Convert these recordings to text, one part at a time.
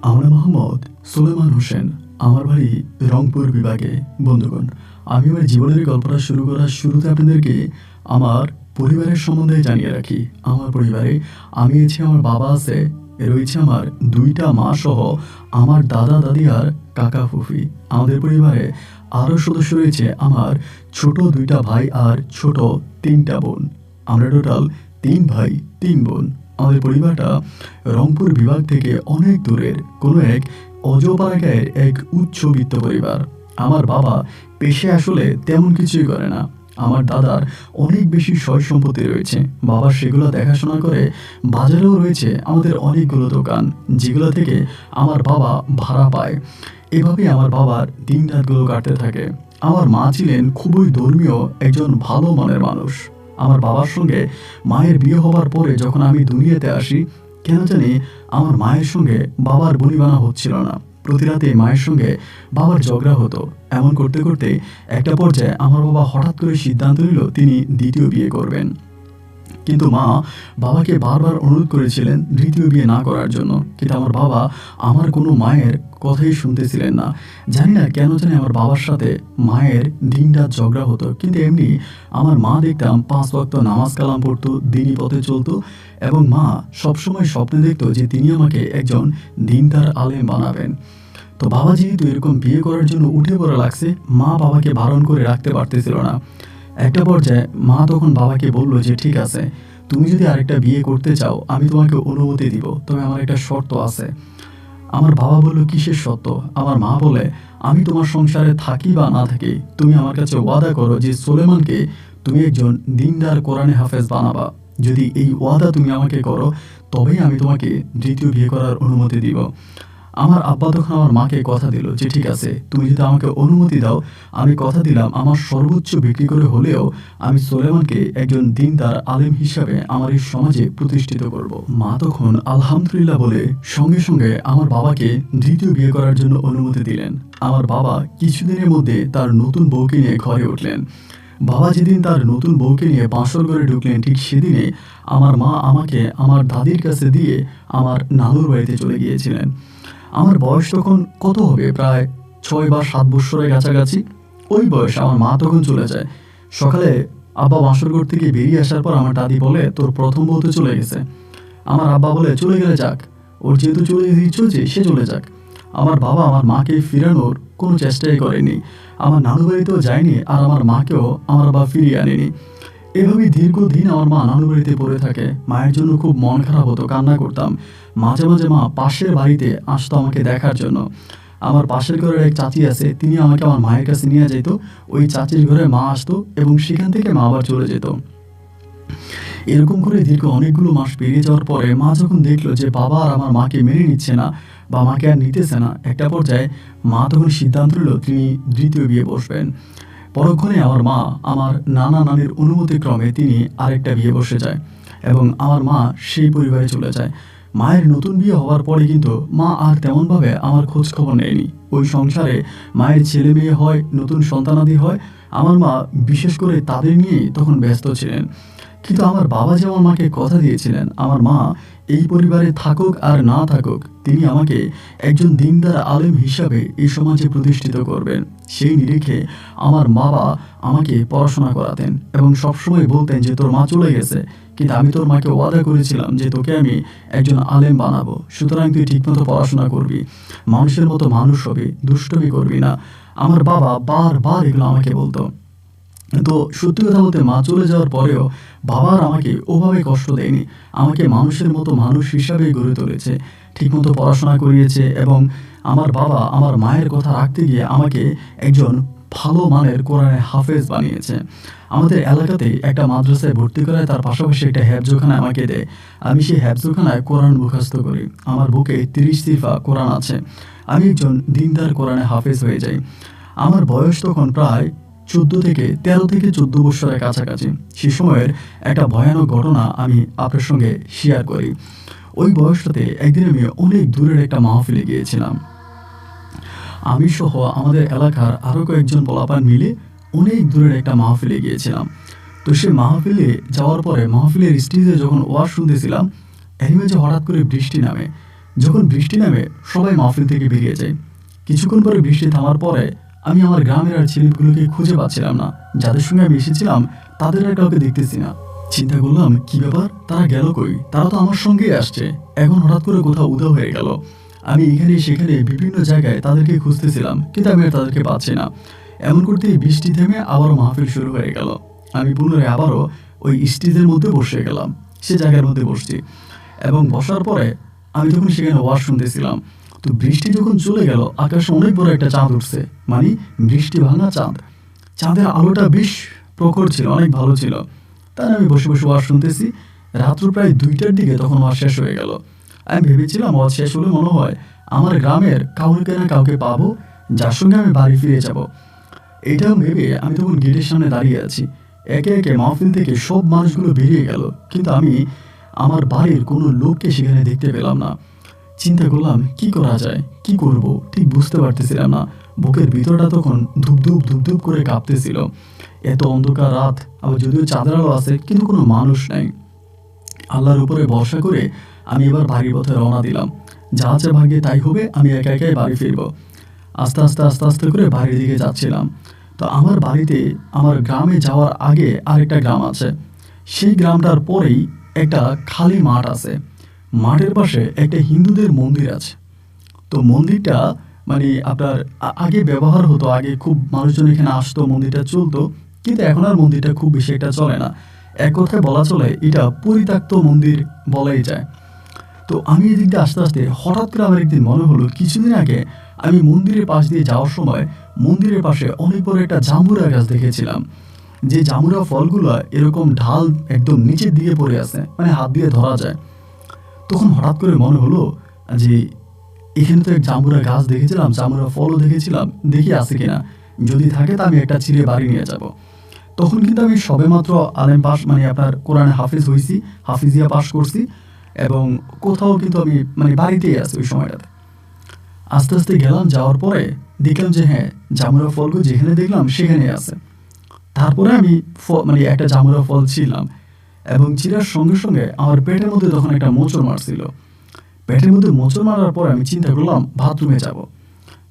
আমার নাম মোহাম্মদ সুলেমান হোসেন। আমার বাড়ি রংপুর বিভাগে। বন্ধুগণ, আমি আমার জীবনের গল্পটা শুরু করার শুরুতে আপনাদেরকে আমার পরিবারের সম্বন্ধে জানিয়ে রাখি। আমার পরিবারে আমি আছি, আমার বাবা আছে, রয়েছে আমার 2টা মা সহ আমার দাদা দাদি আর কাকা ফুফি। আমাদের পরিবারে আরও সদস্য রয়েছে আমার ছোট 2টা ভাই আর ছোট 3টা বোন। আমরা টোটাল 3 ভাই 3 বোন। আমাদের পরিবারটা রংপুর বিভাগ থেকে অনেক দূরের কোনো এক অজপাড়া গাঁয়ের এক উচ্চবিত্ত পরিবার। আমার বাবা পেশায় আসলে তেমন কিছুই করে না। আমার দাদার অনেক বেশি সয় সম্পত্তি রয়েছে, বাবা সেগুলো দেখাশোনা করে। বাজারেও রয়েছে আমাদের অনেকগুলো দোকান, যেগুলো থেকে আমার বাবা ভাড়া পায়। এভাবেই আমার বাবার দিন রাতগুলো কাটতে থাকে। আমার মা ছিলেন খুবই ধর্মীয় একজন ভালো মনের মানুষ। আমার বাবার সঙ্গে মায়ের বিয়ে হবার পরে যখন আমি দুনিয়াতে আসি, কেন জানি আমার মায়ের সঙ্গে বাবার বনিবনা হচ্ছিল না। প্রতি রাতে মায়ের সঙ্গে বাবার ঝগড়া হতো। এমন করতে করতে একটা পর্যায়ে আমার বাবা হঠাৎ করে সিদ্ধান্ত নিল তিনি দ্বিতীয় বিয়ে করবেন। কিন্তু মা বাবাকে বারবার অনুরোধ করেছিলেন দ্বিতীয় বিয়ে না করার জন্য, কিন্তু আমার বাবা আমার কোনো মায়ের কথাই শুনতেছিলেন না। জানি না কেন জানি আমার বাবার সাথে মায়ের দিনরাত ঝগড়া হতো, কিন্তু এমনি আমার মা দেখতাম 5 ওয়াক্ত নামাজ কালাম পড়তো, দিনই পথে চলতো, এবং মা সবসময় স্বপ্নে দেখতো যে তিনি আমাকে একজন দিনদার আলেম বানাবেন। তো বাবা যেহেতু এরকম বিয়ে করার জন্য উঠে পড়া লাগছে, মা বাবাকে বারণ করে রাখতে পারতেছিল না। একটা পর্যায়ে মা তখন বাবাকে বলল যে ঠিক আছে, তুমি যদি আরেকটা বিয়ে করতে চাও আমি তোমাকে অনুমতি দিব, তবে আমার একটা শর্ত আছে। আমার বাবা বলল কিসের শর্ত? আমার মা বলে, আমি তোমার সংসারে থাকি বা না থাকি, তুমি আমার কাছে ওয়াদা করো যে সুলেমানকে তুমি একজন দিনদার কোরআনে হাফেজ বানাবা। যদি এই ওয়াদা তুমি আমাকে করো, তবেই আমি তোমাকে দ্বিতীয় বিয়ে করার অনুমতি দিব। আমার আব্বা তখন আমার মাকে কথা দিল যে ঠিক আছে, তুমি যদি আমাকে অনুমতি দাও, আমি কথা দিলাম আমার সর্বোচ্চ বিক্রি করে হলেও আমি সুলেমানকে একজন দিনদার আলেম হিসাবে আমার এই সমাজে প্রতিষ্ঠিত করব। মা তখন আলহামদুলিল্লাহ বলে সঙ্গে সঙ্গে আমার বাবাকে দ্বিতীয় বিয়ে করার জন্য অনুমতি দিলেন। আমার বাবা কিছুদিনের মধ্যে তার নতুন বউকে নিয়ে ঘরে উঠলেন। বাবা যেদিন তার নতুন বউকে নিয়ে বাসর ঘরে ঢুকলেন, ঠিক সেদিনে আমার মা আমাকে আমার দাদির কাছে দিয়ে আমার নানুর বাড়িতে চলে গিয়েছিলেন। আমার বয়স তখন কত হবে, প্রায় 6 বা 7 বছরের কাছাকাছি। ওই বয়স আমার মা তখন চলে যায়। সকালে আব্বা বাসরঘর থেকে বেরিয়ে আসার পর আমার দাদি বলে তোর প্রথম বউ তো চলে গেছে। আমার আব্বা বলে চলে গেলে যাক, ওর যেহেতু চলে যেতে ইচ্ছে হচ্ছে সে চলে যাক। আমার বাবা আমার মাকে ফিরানোর কোনো চেষ্টাই করেনি, আমার নানু বাড়িতেও যায়নি, আর আমার মাকেও আমার বাবা ফিরিয়ে আনেনি। এভাবেই দীর্ঘদিন আমার মা নানু বাড়িতে পড়ে থাকে। মায়ের জন্য খুব মন খারাপ হতো, কান্না করতাম। মাঝে মাঝে মা পাশের বাড়িতে আসতো আমাকে দেখার জন্য। আমার পাশের ঘরের এক চাচি আছে, তিনি আমাকে আমার মায়ের কাছে নিয়ে যেত। ওই চাচির ঘরে মা আসতো এবং সেখান থেকে মা আবার চলে যেত। এরকম করে দীর্ঘ অনেকগুলো মাস পেরিয়ে যাওয়ার পরে মা যখন দেখলো যে বাবা আর আমার মাকে মেনে নিচ্ছে না বা মাকে আর নিতেছে না, একটা পর্যায়ে মা তখন সিদ্ধান্ত নিল তিনি দ্বিতীয় বিয়ে বসবেন। পরক্ষণে আমার মা আমার নানা নানির অনুমতিক্রমে তিনি আরেকটা বিয়ে বসে যায় এবং আমার মা সেই পরিবারে চলে যায়। মায়ের নতুন বিয়ে হওয়ার পরে কিন্তু মা আর তেমনভাবে আমার খোঁজ খবর নেয়নি। ওই সংসারে মায়ের ছেলে মেয়ে হয়, নতুন সন্তানাদি হয়, আমার মা বিশেষ করে তাদের নিয়েই তখন ব্যস্ত ছিলেন। কিন্তু আমার বাবা যে আমার মাকে কথা দিয়েছিলেন আমার মা এই পরিবারে থাকুক আর না থাকুক তিনি আমাকে একজন দিনদার আলেম হিসাবে এই সমাজে প্রতিষ্ঠিত করবেন, সেই নিরিখে আমার বাবা আমাকে পড়াশোনা করাতেন এবং সবসময় বলতেন যে তোর মা চলে গেছে, কিন্তু আমি তোর মাকে ওয়াদা করেছিলাম যে তোকে আমি একজন আলেম বানাবো, সুতরাং তুই ঠিকমতো পড়াশোনা করবি, মানুষের মতো মানুষ হবি, দুষ্টমি করবি না। আমার বাবা বারবার এগুলো আমাকে বলতো। তো সত্যি কথা বলতে মা চলে যাওয়ার পরেও বাবা আর আমাকে ওভাবে কষ্ট দেয়নি, আমাকে মানুষের মতো মানুষ হিসাবেই গড়ে তুলেছে, ঠিকমতো পড়াশোনা করিয়েছে এবং আমার বাবা আমার মায়ের কথা রাখতে গিয়ে আমাকে একজন ভালো মানের কোরআনের হাফেজ বানিয়েছে। আমাদের এলাকাতে একটা মাদ্রাসায় ভর্তি করায়, তার পাশাপাশি একটা হেফজোখানা আমাকে দেয়। আমি সেই হেফজোখানায় কোরআন মুখস্থ করি। আমার বুকে 30 সিফা কোরআন আছে। আমি একজন দিনদার কোরআনে হাফেজ হয়ে যাই। আমার বয়স তখন প্রায় 13 থেকে 14 বছরের কাছাকাছি। সে সময়ের একটা ভয়ানক ঘটনা আমি আপনার সঙ্গে শেয়ার করি। ওই বয়সটাতে একদিন আমি অনেক দূরের একটা মাহফিলে গিয়েছিলাম। আমি সহ আমাদের এলাকার আরও কয়েকজন পোলাপান মিলে অনেক দূরের একটা মাহফিলে গিয়েছিলাম। তো সে মাহফিলে যাওয়ার পরে মাহফিলের স্টেজে যখন ওয়াজ শুনতেছিলাম, এর মাঝে হঠাৎ করে বৃষ্টি নামে। যখন বৃষ্টি নামে সবাই মাহফিল থেকে বেরিয়ে যায়। কিছুক্ষণ পরে বৃষ্টি থামার পরে আমি আমার গ্রামের আর ছেলেগুলোকে খুঁজে পাচ্ছিলাম না। যাদের সঙ্গে আমি এসেছিলাম তাদের আর কাউকে দেখতেছি না। চিন্তা করলাম কি ব্যাপার, তারা গেল কই? তারা তো আমার সঙ্গেই আসছে, এখন হঠাৎ করে কোথাও উধাও হয়ে গেল। আমি এখানে সেখানে বিভিন্ন জায়গায় তাদেরকে খুঁজতেছিলাম, কিন্তু আমি আর তাদেরকে পাচ্ছি না। এমন করতেই বৃষ্টি থেমে আবারও মাহফিল শুরু হয়ে গেল। আমি পুনরায় আবারও ওই স্টেজের মধ্যে বসে গেলাম, সে জায়গার মধ্যে বসছি। এবং বসার পরে আমি যখন সেখানে ওয়াজ শুনতেছিলাম, তো বৃষ্টি যখন চলে গেল আকাশে অনেক বড় একটা চাঁদ উঠছে, মানে বৃষ্টি ভাঙা চাঁদ। চাঁদের আলোটা বেশ প্রখর ছিল, অনেক ভালো ছিল। তাই আমি বসে বসে ওয়াজ শুনতেছি। রাত্র প্রায় 2টার দিকে তখন ওয়াজ শেষ হয়ে গেল। আমি ভেবেছিলাম ওয়াজ শেষ হলে মনে হয় আমার গ্রামের কাউকে না কাউকে পাবো, যার সঙ্গে আমি বাড়ি ফিরে যাব। এটাও ভেবে আমি তখন গেটের সামনে দাঁড়িয়ে আছি। একে একে মাহফিল থেকে সব মানুষগুলো বেরিয়ে গেল, কিন্তু আমি আমার বাড়ির কোনো লোককে সেখানে দেখতে পেলাম না। চিন্তা করলাম কি করা যায়, কি করব ঠিক বুঝতে পারতেছিলাম না। বুকের ভিতরটা তখন ধুপধুপ ধুপধুপ করে কাঁপতেছিল। এত অন্ধকার রাত, আবার যদিও চাঁদের আলো আছে কিন্তু কোনো মানুষ নাই। আল্লাহর উপরে ভরসা করে আমি এবার বাড়ির পথে রওনা দিলাম। যা আছে ভাগ্যে তাই হবে, আমি একা একাই বাড়ি ফিরবো। আস্তে আস্তে আস্তে আস্তে করে বাড়ির দিকে যাচ্ছিলাম। তো আমার বাড়িতে, আমার গ্রামে যাওয়ার আগে আরেকটা গ্রাম আছে। সেই গ্রামটার পরেই একটা খালি মাঠ আছে। মাঠের পাশে একটা হিন্দুদের মন্দির আছে। তো মন্দিরটা মানে আপনার আগে ব্যবহার হতো, আগে খুব মানুষজন এখানে আসতো, মন্দিরটা চলতো, কিন্তু এখন আর মন্দিরটা খুব বেশি একটা চলে না। এক কথায় বলা চলে এটা পরিত্যক্ত মন্দির বলাই যায়। তো আমি এদিক দিয়ে আস্তে আস্তে হঠাৎ করে আমার একদিন মনে হলো, কিছুদিন আগে আমি মন্দিরের পাশ দিয়ে যাওয়ার সময় মন্দিরের পাশে অনেক বড় একটা জাম্বুরা গাছ দেখেছিলাম। যে জাম্বুরা ফলগুলো এরকম ঢাল একদম নিচের দিকে পড়ে আছে, মানে হাত দিয়ে ধরা যায়। তখন হঠাৎ করে মনে হলো যে এখানে তো এক জাম্বুরা গাছ দেখেছিলাম, জাম্বুরা ফলও দেখেছিলাম, দেখি আছে কিনা, যদি থাকে তা আমি একটা ছিঁড়ে বাড়ি নিয়ে যাব। তখন কিন্তু আমি সবেমাত্র আলেম পাস, মানে আপনার কোরআনে হাফিজ হয়েছি, হাফিজিয়া পাস করছি, এবং কোথাও কিন্তু আমি মানে বাড়িতেই আছি ওই সময়টাতে। আস্তে আস্তে গেলাম, যাওয়ার পরে দেখলাম যে হ্যাঁ, জামুরা ফলগুলো যেখানে দেখলাম সেখানে আছে। তারপরে আমি মানে একটা জামুরা ফল ছিলাম, এবং চিরার সঙ্গে সঙ্গে আমার পেটের মধ্যে তখন একটা মোচড় মারছিল। পেটের মধ্যে মোচড় মারার পরে আমি চিন্তা করলাম বাথরুমে যাব।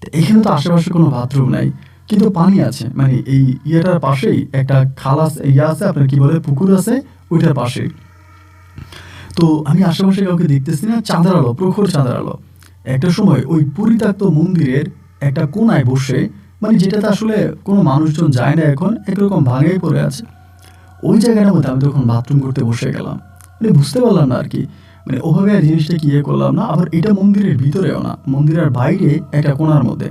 তো এখানে তো আশেপাশে কোনো বাথরুম নাই, কিন্তু পানি আছে, মানে এই ইয়েটার পাশেই একটা খাল আছে, ইয়ে আছে আপনার কি বলে পুকুর আছে, ওইটার পাশেই। তো আমি আশেপাশে কাউকে দেখতেছি না, চাঁদের আলো, প্রখর চাঁদের আলো। একটা সময় ওই পরিত্যক্ত মন্দিরের একটা কোনায় বসে, মানে যেটাতে আসলে কোনো মানুষজন যায় না এখন, একরকম ভাঙাই পড়ে আছে, ওই জায়গাটার মধ্যে আমি তখন বাথরুম করতে বসে গেলাম। মানে বুঝতে পারলাম না আর কি, মানে ওভাবে আর জিনিসটা কি ইয়ে করলাম না। আবার এটা মন্দিরের ভিতরেও না, মন্দিরের বাইরে একটা কোনার মধ্যে,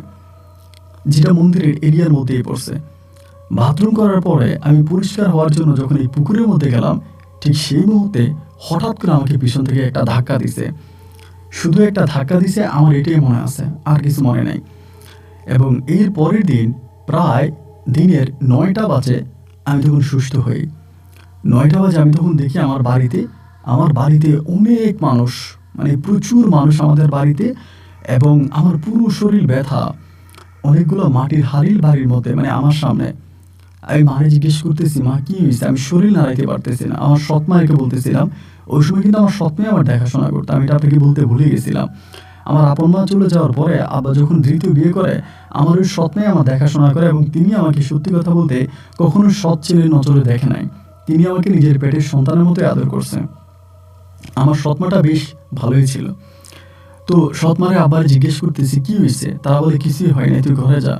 যেটা মন্দিরের এরিয়ার মধ্যেই পড়ছে। বাথরুম করার পরে আমি পরিষ্কার হওয়ার জন্য যখন এই পুকুরের মধ্যে গেলাম, ঠিক সেই মুহূর্তে হঠাৎ করে আমাকে পিছন থেকে একটা ধাক্কা দিছে। শুধু একটা ধাক্কা দিছে, আমার এটাই মনে আছে, আর কিছু মনে নাই। এবং এর পরের দিন প্রায় দিনের 9টা বাজে আমি তখন সুস্থ হই। 9টা বাজে আমি তখন দেখি আমার বাড়িতে অনেক মানুষ, মানে প্রচুর মানুষ আমাদের বাড়িতে, এবং আমার পুরো শরীর ব্যথা। অনেকগুলো মাটির হাড়ির বাড়ির মধ্যে, মানে আমার সামনে। আমি মারে জিজ্ঞেস করতেছি, মা কি হয়েছে? আমি শরীর নাড়াইতে পারতেছি না। আমার সৎ মাকে বলতেছিলাম, ওই সময় কিন্তু আমার সৎ মেয়ে আমার দেখাশোনা করতো, আমি এটা আপনাকে বলতে ভুলে গেছিলাম। আমার আপন মা চলে যাওয়ার পরে আব্বা যখন দ্বিতীয় বিয়ে করে, আমার ওই সৎ মেয়ে আমার দেখাশোনা করে, এবং তিনি আমাকে সত্যি কথা বলতে কখনো সৎ ছেলের নজরে দেখে নাই। তিনি আমাকে নিজের পেটের সন্তানের মতোই আদর করছে। আমার সৎমাটা বেশ ভালোই ছিল। তো সৎমারে আবার জিজ্ঞেস করতেছি কি হয়েছে, তারা বলে কিছুই হয় না, তুই ঘরে যা।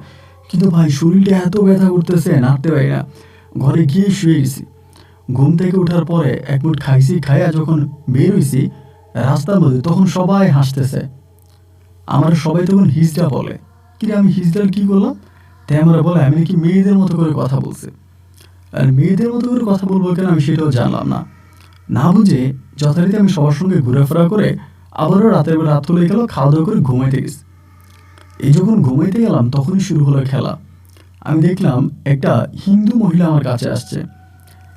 কিন্তু ভাই শরীরটা এত ব্যথা করতেছে, নাড়তে পারি না। ঘরে গিয়ে শুয়ে গেছি। ঘুম থেকে ওঠার পরে এক মুঠ খাইছি, খাইয়া যখন বের হয়েছি রাস্তার মধ্যে, তখন সবাই হাসতেছে। আমার সবাই তখন হিজড়া বলে। কিন্তু আমি হিজড়ার কি করলাম, তাই আমরা বলে আমি নাকি মেয়েদের মতো করে কথা বলছি। আর মেয়েদের মতো করে কথা বলবো কেন আমি সেটাও জানলাম না। না বুঝে যথারীতি আমি সবার সঙ্গে ঘোরাফেরা করে আবারও রাতের বেলা রাত হয়ে গেল, খাওয়া দাওয়া করে ঘুমাইতে গেছি। এই যখন ঘুমাইতে গেলাম তখনই শুরু হলো খেলা। আমি দেখলাম একটা হিন্দু মহিলা আমার কাছে আসছে,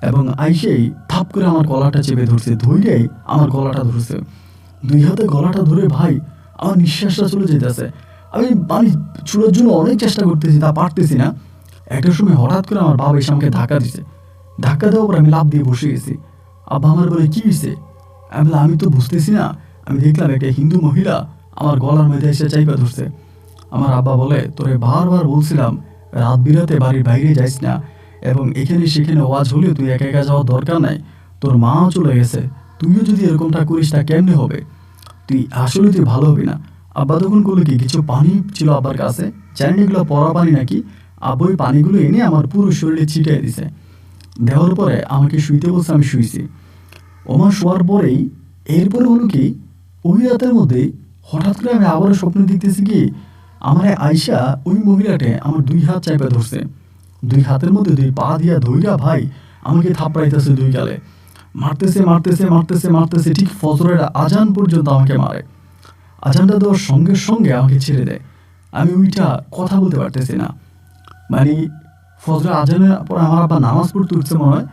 এবং আইসেই থাপ করে আমার গলাটা চেপে ধরছে, ধৈরেই আমার গলাটা ধরছে। 2 হাতে গলাটা ধরে ভাই আমার নিঃশ্বাসটা চলে যেতেছে। আমি ছুড়ার জন্য অনেক চেষ্টা করতেছি, তা পারতেছি না। একটা সময় হঠাৎ করে আমার বাবা এসে আমাকে ধাক্কা দিছে। ধাক্কা দেওয়ার পর আমি লাফ দিয়ে বসে গেছি। আব্বা আমার বলে কি হয়েছে? আমি তো বুঝতেছি না। আমি দেখলাম একটা হিন্দু মহিলা আমার গলার মধ্যে এসে চাইপা ধরছে। আমার আব্বা বলে, তোরে বারবার বলছিলাম রাত বিরাতে বাড়ির বাইরে যাইস না, এবং এখানে সেখানে ওয়াজ হলে তুই একা একা যাওয়ার দরকার নাই, তোর মাও চলে গেছে, তুইও যদি এরকমটা করিস তা কেমনে হবে, তুই ভালো হবি না। আব্বা তখন করলো কি, কিছু পানি ছিল আব্বার কাছে, জানি না এগুলো পড়া পানি নাকি, আব্বা ওই পানিগুলো এনে আমার পুরো শরীরে ছিটিয়ে দিছে। দেওয়ার পরে আমাকে শুইতে বলছে, আমি শুইছি। ওমা শোয়ার পরেই এরপরে হলো কি, ওই রাতের মধ্যে হঠাৎ করে আমি আবারও স্বপ্ন দেখতেছি কি, আমার আয়সা ওই মহিলাটে আমার 2 হাত চাইপা ধরছে, 2 হাতের মধ্যে 2 পা দিয়া ধইরা ভাই আমাকে থাপড়াইতেছে 2 গালে, মারতেছে মারতেছে মারতেছে মারতেছে, ঠিক ফজরের আজান পর্যন্ত আমাকে মারে। আজানটা দেওয়ার সঙ্গে সঙ্গে আমাকে ছেড়ে দেয়। আমি ওইটা কথা বলতে পারতেছি না। মানে ফজরের আজানের পর আমার আব্বা নামাজ পড়তে উঠছে মনে হয়,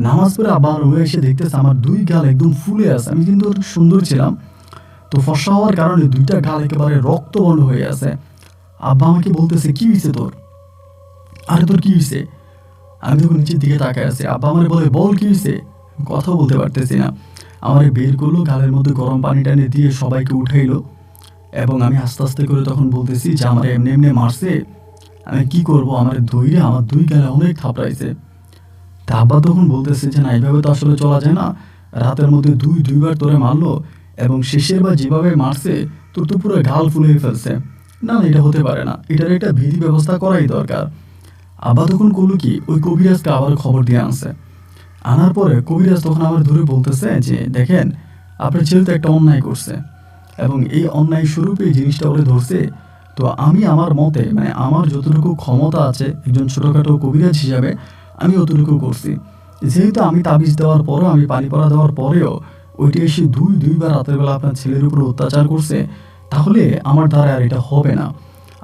নামাজ পড়ে আবার রুমে এসে দেখতেছে আমার 2 গাল একদম ফুলে আছে। আমি কিন্তু সুন্দর ছিলাম, তো ফর্সা হওয়ার কারণে 2টা গাল একেবারে রক্তবর্ণ হয়ে আছে। আব্বা আমাকে বলতেছে, কি হয়েছে তোর, আরে তোর কি হয়েছে? আমি তখন নিচের দিকে তাকায় আছি। আব্বা আমার বলে, বল কি হয়েছে? কথা বলতে পারতেছি না। আমার বের করলো, গালের মধ্যে গরম পানি টানি দিয়ে সবাইকে উঠাইলো, এবং আমি আস্তে আস্তে করে তখন বলতেছি যে আমার এমনি এমনি মারছে, আমি কি করব, আমার ধৈর্য আমার 2 গালে অনেক থাপড়াইছে। তা আব্বা তখন বলতেছে যে না, এইভাবে তো আসলে চলা যায় না, রাতের মধ্যে 2বার তোরে মারলো, এবং শেষের বার যেভাবে মারছে তোর তো পুরো গাল ফুলে ফেলছে, না না এটা হতে পারে না, এটার একটা বিধি ব্যবস্থা করাই দরকার। আব্বা তখন করলো কি, ওই কবিরাজকে আবার খবর দিয়ে আনছে। আনার পরে কবিরাজ তখন আমার ধরে বলতেছে যে দেখেন, আপনার ছেলে তো একটা অন্যায় করছে, এবং এই অন্যায় স্বরূপে এই জিনিসটা ওরে ধরছে। তো আমি আমার মতে, মানে আমার যতটুকু ক্ষমতা আছে একজন ছোটোখাটো কবিরাজ হিসাবে, আমি অতটুকু করছি। যেহেতু আমি তাবিজ দেওয়ার পরেও, আমি পানি পড়া দেওয়ার পরেও ওইটা এসে 2বার রাতের বেলা আপনার ছেলের উপর অত্যাচার করছে, তাহলে আমার দ্বারা আর এটা হবে না,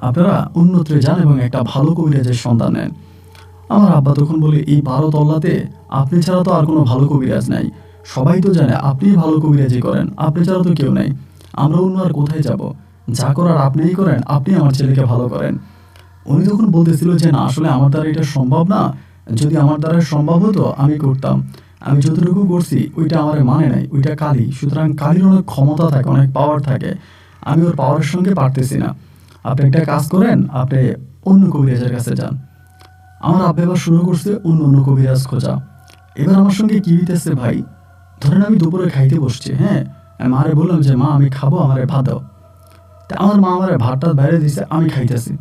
আপনারা অন্যত্রে যান এবং একটা ভালো কবিরাজের সন্ধান নেন। আমার আব্বা তখন বলে, এই 12 তল্লাতে আপনি ছাড়া তো আর কোনো ভালো কবিরাজ নাই, সবাই তো জানে আপনিই ভালো কবিরাজি করেন, আপনি ছাড়া তো কেউ নাই, আমরা অন্য আর কোথায় যাব, যা করার আপনিই করেন, আপনি আমার ছেলেকে ভালো করেন। উনি তখন বলতেছিল যে না, আসলে আমার দ্বারা এটা সম্ভব না, যদি আমার দ্বারা সম্ভব হতো আমি করতাম, আমি যতটুকু করছি ওইটা আমার মানে নাই, ওইটা কালী, সুতরাং কালীর অনেক ক্ষমতা থাকে, অনেক পাওয়ার থাকে, আমি ওর পাওয়ারের সঙ্গে পারতেছি না, আপনি একটা কাজ করেন, আপনি অন্য কবিরাজের কাছে যান। আমার আব্বা এবার শুরু করছে অন্য অন্য কবিরাজ খোঁজা। এবার আমার সঙ্গে কি হইতেছে ভাই, ধরেন আমি দুপুরে খাইতে বসছি, হ্যাঁ, আমি মারে বললাম যে মা আমি খাবো, আমারে ভাত দাও। তা আমার মা আমারে ভাতটা বাইরে দিছে, আমি খাইতেছি।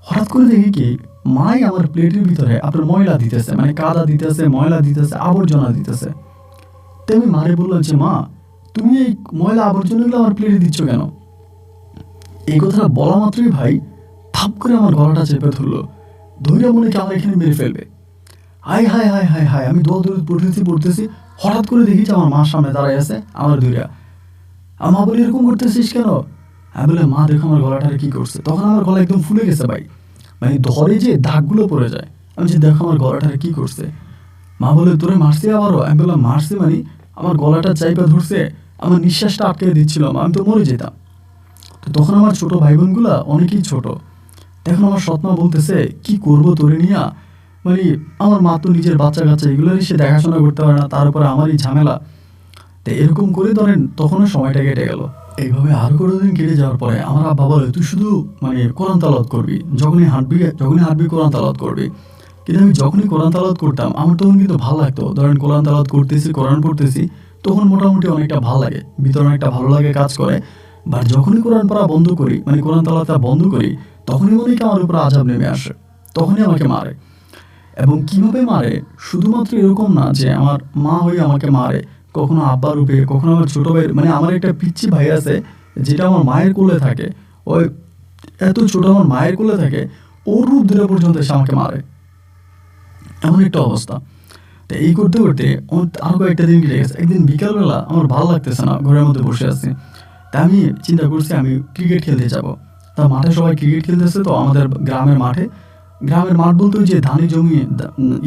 হঠাৎ করে দেখি কি, মাই আমার প্লেটের ভিতরে আপনার ময়লা দিতেছে, মানে কাদা দিতেছে, ময়লা দিতেছে, আবর্জনা দিতেছে। তো আমি মারে বললাম যে মা, তুমি এই ময়লা আবর্জনাগুলো আমার প্লেটে দিচ্ছ কেন? এই কথাটা বলা মাত্রই ভাই থাপ করে আমার গলাটা চেপে ধরলো, ধৈর্য মনে কি আমার এখানে মেরে ফেলবে। High high high high high, আমি দৌড় দৌড়ে পড়তেছি, হঠাৎ করে দেখি যে আমার মার সামনে দাঁড়ায় আছে আমার ধৈর্য। আমার মা বলে, এরকম করতেছিস কেন? আমি বলে, মা দেখো আমার গলাটারে কি করছে। তখন আমার গলা একদম ফুলে গেছে ভাই, মানে ধরে যে দাগগুলো পড়ে যায়। আমি যে দেখো আমার গলাটারে কি করছে। মা বলে, তোরে মারছি আবারও? আমি বললাম, মারছি মানে আমার গলাটা চাইপা ধরছে, আমার নিঃশ্বাসটা আটকে দিচ্ছিলাম, আমি তো মরে যেতাম। তো তখন আমার ছোট ভাই বোনগুলা অনেকেই ছোট, এখন আমার সৎমা বলতেছে কি করবো তোরে নিয়া, মানে আমার মা তো নিজের বাচ্চা কাচ্চা এগুলোরই সে দেখাশোনা করতে পারে না, তার উপরে আমারই ঝামেলা। তো এরকম করে ধরেন তখনও সময়টা কেটে গেল। এইভাবে আরো কতদিন কেটে যাওয়ার পরে আমার আব্বা বলে, তুই শুধু মানে কোরআন তালাওয়াত করবি, যখনই হাঁটবি কোরআন তালাওয়াত করবি। কিন্তু আমি যখনই কোরআন তালাওয়াত করতাম আমার তখন কিন্তু ভালো লাগতো, ধরেন কোরআন তালাওয়াত করতেছি, কোরআন পড়তেছি, তখন মোটামুটি অনেকটা ভালো লাগে, ভিতরে অনেকটা ভালো লাগে কাজ করে। বাট যখনই কোরআন পড়া বন্ধ করি, মানে কোরআন তালাওয়াত বন্ধ করি, তখনই মনে হয় আমার উপর আযাব নেমে আসে, তখনই আমাকে মারে। এবং কিভাবে মারে, শুধুমাত্র এরকম না যে আমার মা হয়ে আমাকে মারে, কখনো আব্বা রূপে, কখনো আমার ছোট ভাই, মানে আমার একটা পিচ্চি ভাই আছে যেটা আমার মায়ের কোলে থাকে, ওই এত ছোট আমার মায়ের কোলে থাকে, ওর রূপ ধরে পর্যন্ত এসে আমাকে মারে, এমন একটা অবস্থা। তো এই করতে করতে আরো কয়েকটা দিন কেটে গেছে। একদিন বিকালবেলা আমার ভালো লাগতেছে না, ঘরের মধ্যে বসে আছি, তা আমি চিন্তা করছি আমি ক্রিকেট খেলতে যাব। তা মাঠে সবাই ক্রিকেট খেলতেছে, তো আমাদের গ্রামের মাঠ বলতে ওই যে ধানি জমি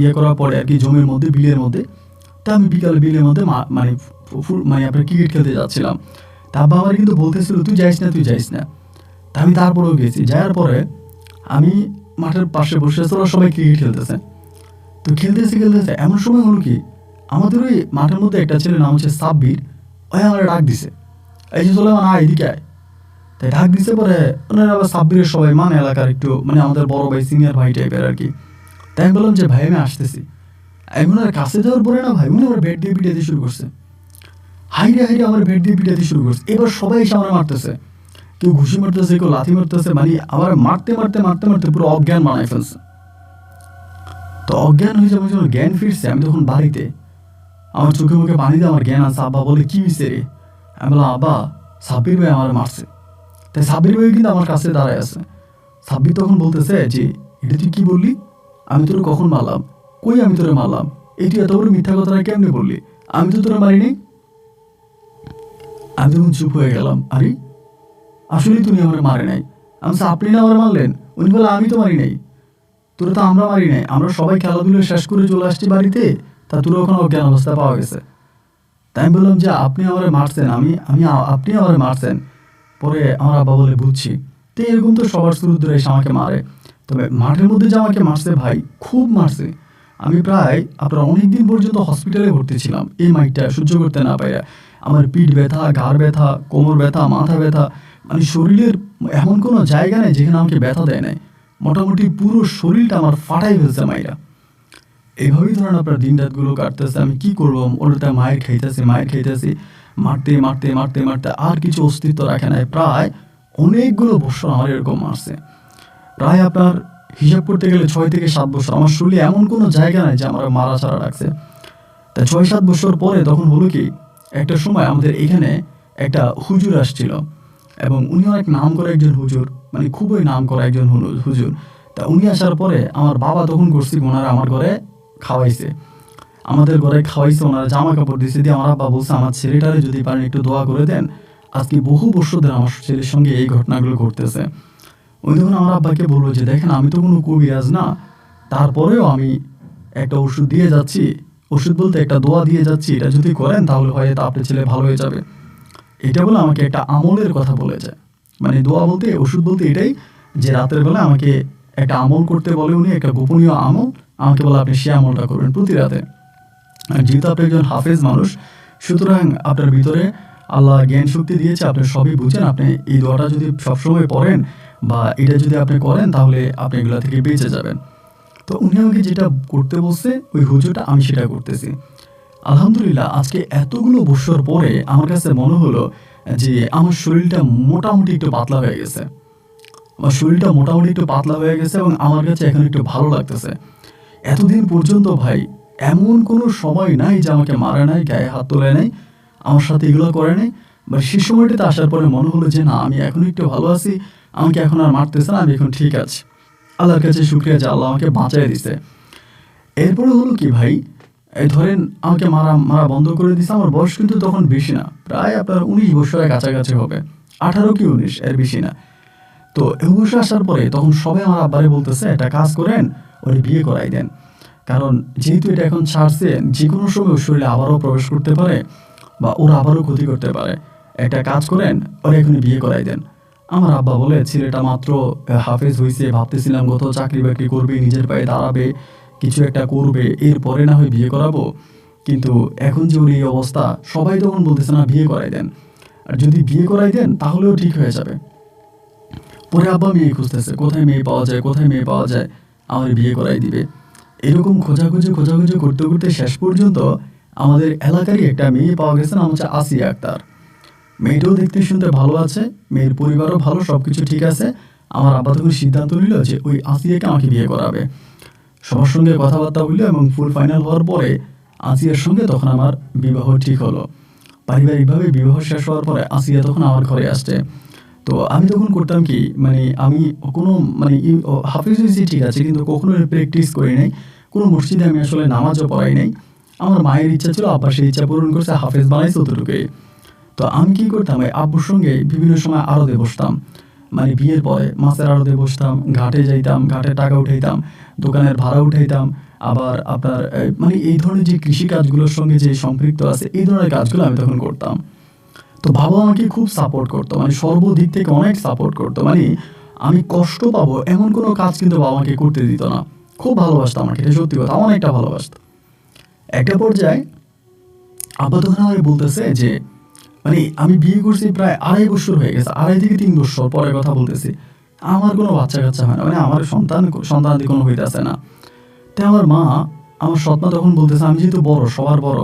ইয়ে করার পরে আর কি, জমির মধ্যে, বিলের মধ্যে। তা আমি বিকালে বিলের মধ্যে মানে আপনার ক্রিকেট খেলতে যাচ্ছিলাম। তা আব্বা আমার কিন্তু বলতেছিল তুই যাইস না। তা আমি তারপরেও গেছি। যাওয়ার পরে আমি মাঠের পাশে বসে আছি, ওরা সবাই ক্রিকেট খেলতেছে। তো খেলতেছে এমন সময় হলো কি, আমাদের ওই মাঠের মধ্যে একটা ছেলে নাম হচ্ছে সাব্বির, ওই আমার ডাক দিছে, এই যে চলে না এদিকে আয়। তাই ডাক দিছে পরে ওনারা আবার সাব্বিরের সবাই মানে এলাকার একটু মানে আমাদের বড় ভাই সিনিয়র ভাই টাইপের আর কি। তাই আমি বললাম যে ভাই আমি আসতেছি। এখন আর কাছে যাওয়ার পরে না ভাই উনি আমার ব্যাট দিয়ে পিটাতে শুরু করছে, হাইরে হাইরে আমার ব্যাট দিয়ে পিটাতে শুরু করছে। এবার সবাই এসে আমার মারতেছে, কেউ ঘুষি মারতেছে, কেউ লাথি মারতেছে, মানে আমার মারতে মারতে মারতে মারতে পুরো অজ্ঞান বানাই ফেলছে। তো অজ্ঞান হয়ে যাবার জন্য জ্ঞান ফিরছে, আমি তখন বাড়িতে, আমার চোখে মুখে পানি দিয়ে আমার জ্ঞান আছে। আব্বা বলে কি হয়েছে রে? আমি বললাম আব্বা সাব্বির ভাই আমার মারছে। তাই সাব্বির ভাই কিন্তু আমার কাছে দাঁড়ায় আছে। সাব্বির তখন বলতেছে যে এটা তুই কি বললি? আমি তোর কখন মারলাম? কই আমি তোরে মারলাম? এই তুই এত বড় মিথ্যা কথাটা কেমনে বললি? আমি তো তোরা মারিনি। আমি তখন চুপ হয়ে গেলাম, আরে আসলেই তুমি আমার মারে নাই। আমি আপনি না আমার মারলেন? উনি বলে আমি তো মারি নাই। তোরা তো আমরা মারি নাই, আমরা সবাই খেলাধুলো শেষ করে চলে আসছি বাড়িতে, তা তোরা ওখানে অজ্ঞান অবস্থা পাওয়া গেছে। তাই আমি বললাম যে আপনি আমার মারছেন, আমি আমি আপনি আমার মারছেন। পরে আমার আব্বা বলে বুঝছি। তো এরকম তো সবার শুরুতে এসে আমাকে মারে, তবে মাঠের মধ্যে যে আমাকে মারছে ভাই, খুব মারছে। আমি প্রায় আপনার অনেক দিন পর্যন্ত হসপিটালে ভর্তি ছিলাম এই মাইকটা সহ্য করতে না পারে। আমার পিঠ ব্যথা, ঘাড় ব্যথা, কোমর ব্যথা, মাথা ব্যথা, মানে শরীরের এমন কোনো জায়গা নেই যেখানে আমাকে ব্যথা দেয় নাই। মোটামুটি পুরো শরীরটা আমার ফাটাই ফেলছে মাইরা। এইভাবেই ধরেন আপনার দিন রাতগুলো কাটতেছে। আমি কি করবো, ওটা মায়ের খাইতেছি, মারতে মারতে মারতে মারতে আর কিছু অস্তিত্ব রাখে নাই। প্রায় অনেকগুলো বছর আমার এরকম মারছে। প্রায় আপনার হিসাব করতে গেলে 6 থেকে 7 বছর আমার শরীরে এমন কোনো জায়গা নাই যে আমার মারা ছাড়া রাখছে। তা 6-7 বছর পরে তখন হলো কি, একটা সময় আমাদের এখানে একটা হুজুর আসছিল এবং উনি অনেক নাম করা একজন হুজুর, মানে খুবই নাম করা একজন হুজুর। তা উনি আসার পরে আমার বাবা তখন করছি ওনারা আমার ঘরে খাওয়াইছে, আমাদের ঘরে খাওয়াইছে, ওনারা জামা কাপড় দিয়েছে। দিয়ে আমার আব্বা বলছে আমার ছেলেটারে যদি পারেন একটু দোয়া করে দেন, আজকে বহু বছর ধরে আমার ছেলের সঙ্গে এই ঘটনাগুলো ঘটতেছে। উনি তখন আমার আব্বাকে বললো যে দেখেন আমি তো কোনো কবিরাজ না, তারপরেও আমি একটা ওষুধ দিয়ে যাচ্ছি, ওষুধ বলতে একটা দোয়া দিয়ে যাচ্ছি, এটা যদি করেন তাহলে হয়তো আপনার ছেলে ভালো হয়ে যাবে। এটা বলে আমাকে একটা আমলের কথা বলে যায়, মানে দোয়া বলতে ওষুধ বলতে এটাই যে রাতের বেলা আমাকে একটা আমল করতে বলে উনি, একটা গোপনীয় আমল আমাকে বলে আপনি সে আমলটা করবেন প্রতি রাতে। আর যেহেতু আপনি একজন হাফেজ মানুষ, সুতরাং আপনার ভিতরে আল্লাহ জ্ঞান শক্তি দিয়েছে, আপনি সবই বুঝেন। আপনি এই দোয়াটা যদি সবসময় পড়েন বা এটা যদি আপনি করেন তাহলে আপনি এগুলো থেকে বেঁচে যাবেন। তো উনি আমাকে যেটা করতে বলছে ওই হুজুরটা আমি সেটা করতেছি। আলহামদুলিল্লাহ আজকে এতগুলো বছর পরে আমার কাছে মনে হলো যে আমার শরীরটা মোটামুটি একটু পাতলা হয়ে গেছে, এবং আমার কাছে এখন একটু ভালো লাগতেছে। এতদিন পর্যন্ত ভাই এমন কোনো সময় নাই যে আমাকে মারে নাই, গায়ে হাত তোলে নাই, আমার সাথে এগুলো করে নাই। বা সেই সময়টাতে আসার পরে মনে হলো যে না আমি এখন একটু ভালো আছি, আমাকে এখন আর মারতেছে না, আমি এখন ঠিক আছি। আল্লাহর কাছে শুকরিয়া যে আল্লাহ আমাকে বাঁচাই দিছে। এরপরে হলো কি ভাই, এই ধরেন আমাকে মারা বন্ধ করে দিছে। আমার বয়স কিন্তু তখন বেশি না, প্রায় আপনার 19 বছরের কাছাকাছি হবে, 18 কি 19, এর বেশি না। তো এই বয়সে আসার পরে তখন সবাই আমার আব্বারে বলতেছে একটা কাজ করেন, ওরে বিয়ে করাই দেন, কারণ যেহেতু এটা এখন ছাড়ছে যে কোনো সময় ওর শরীরে আবারও প্রবেশ করতে পারে বা ওরা আবারও ক্ষতি করতে পারে। একটা কাজ করেন, ওরে এখনই বিয়ে করাই দেন। আমার আব্বা বলে ছেলেটা মাত্র হাফেজ হয়েছে, ভাবতেছিলাম কত চাকরি বাকরি করবে, নিজের পায়ে দাঁড়াবে, কিছু একটা করবে, এরপরে না হয় বিয়ে করাবো। কিন্তু এখন যে ওর এই অবস্থা, সবাই তখন বলতেছে না বিয়ে করাই দেন, আর যদি বিয়ে করাই দেন তাহলেও ঠিক হয়ে যাবে। পরে আব্বা মেয়ে খুঁজতেছে, কোথায় মেয়ে পাওয়া যায় আমার বিয়ে করাই দিবে। এরকম খোঁজাখুঁজি করতে করতে শেষ পর্যন্ত আমাদের এলাকারই একটা মেয়ে পাওয়া গেছে, নাম হচ্ছে আসিয়া আক্তার। মেয়েটাও দেখতে শুনতে ভালো আছে, মেয়ের পরিবারও ভালো, সবকিছু ঠিক আছে। আমার আব্বা তখন সিদ্ধান্ত নিল যে ওই আসিয়াকে আমাকে বিয়ে করাবে। সবার সঙ্গে কথাবার্তা হইলো এবং ফুল ফাইনাল হওয়ার পরে আসিয়ার সঙ্গে তখন আমার বিবাহ ঠিক হলো। পারিবারিকভাবে বিবাহ শেষ হওয়ার পরে আসিয়া তখন আমার ঘরে আসছে। তো আমি তখন করতাম কি, মানে আমি কোনো মানে হাফিজ হয়েছি ঠিক আছে, কিন্তু কখনো প্র্যাকটিস করি নাই, কোনো মসজিদে আমি আসলে নামাজও পড়াই নাই। আমার মায়ের ইচ্ছা ছিল, আব্বা সেই ইচ্ছা পূরণ করছে, হাফেজ বানাইছে অতটুকুই। তো আমি কি করতাম, ওই আব্বুর সঙ্গে বিভিন্ন সময় আড়তে বসতাম, মানে বিয়ের পরে মাছের আড়তে বসতাম, ঘাটে যাইতাম, ঘাটে টাকা উঠাইতাম, দোকানের ভাড়া উঠাইতাম। আবার আপনার মানে এই ধরনের যে কৃষি কাজগুলোর সঙ্গে যে সম্পৃক্ত আছে এই ধরনের কাজগুলো আমি তখন করতাম। তো বাবা আমাকে খুব সাপোর্ট করতো, মানে সর্বদিক থেকে অনেক সাপোর্ট করতো। মানে আমি কষ্ট পাবো এমন কোনো কাজ কিন্তু বাবা আমাকে করতে দিত না। খুব ভালোবাসতো আমাকে, এটা সত্যি কথা, অনেকটা ভালোবাসতো। একটা পর্যায়ে আব্বা তখন আমাকে বলতেছে যে মানে আমি বিয়ে করছি প্রায় ২.৫ বছর হয়ে গেছে, ২.৫ থেকে ৩ বছর পরে কথা বলতেছি। আমার কোনো বাচ্চা কাচ্চা হয় না, মানে আমার সন্তানাদি কোনো হইতেছে না। তাই আমার মা, আমার সৎমা তখন বলতেছে, আমি যেহেতু বড়, সবার বড়,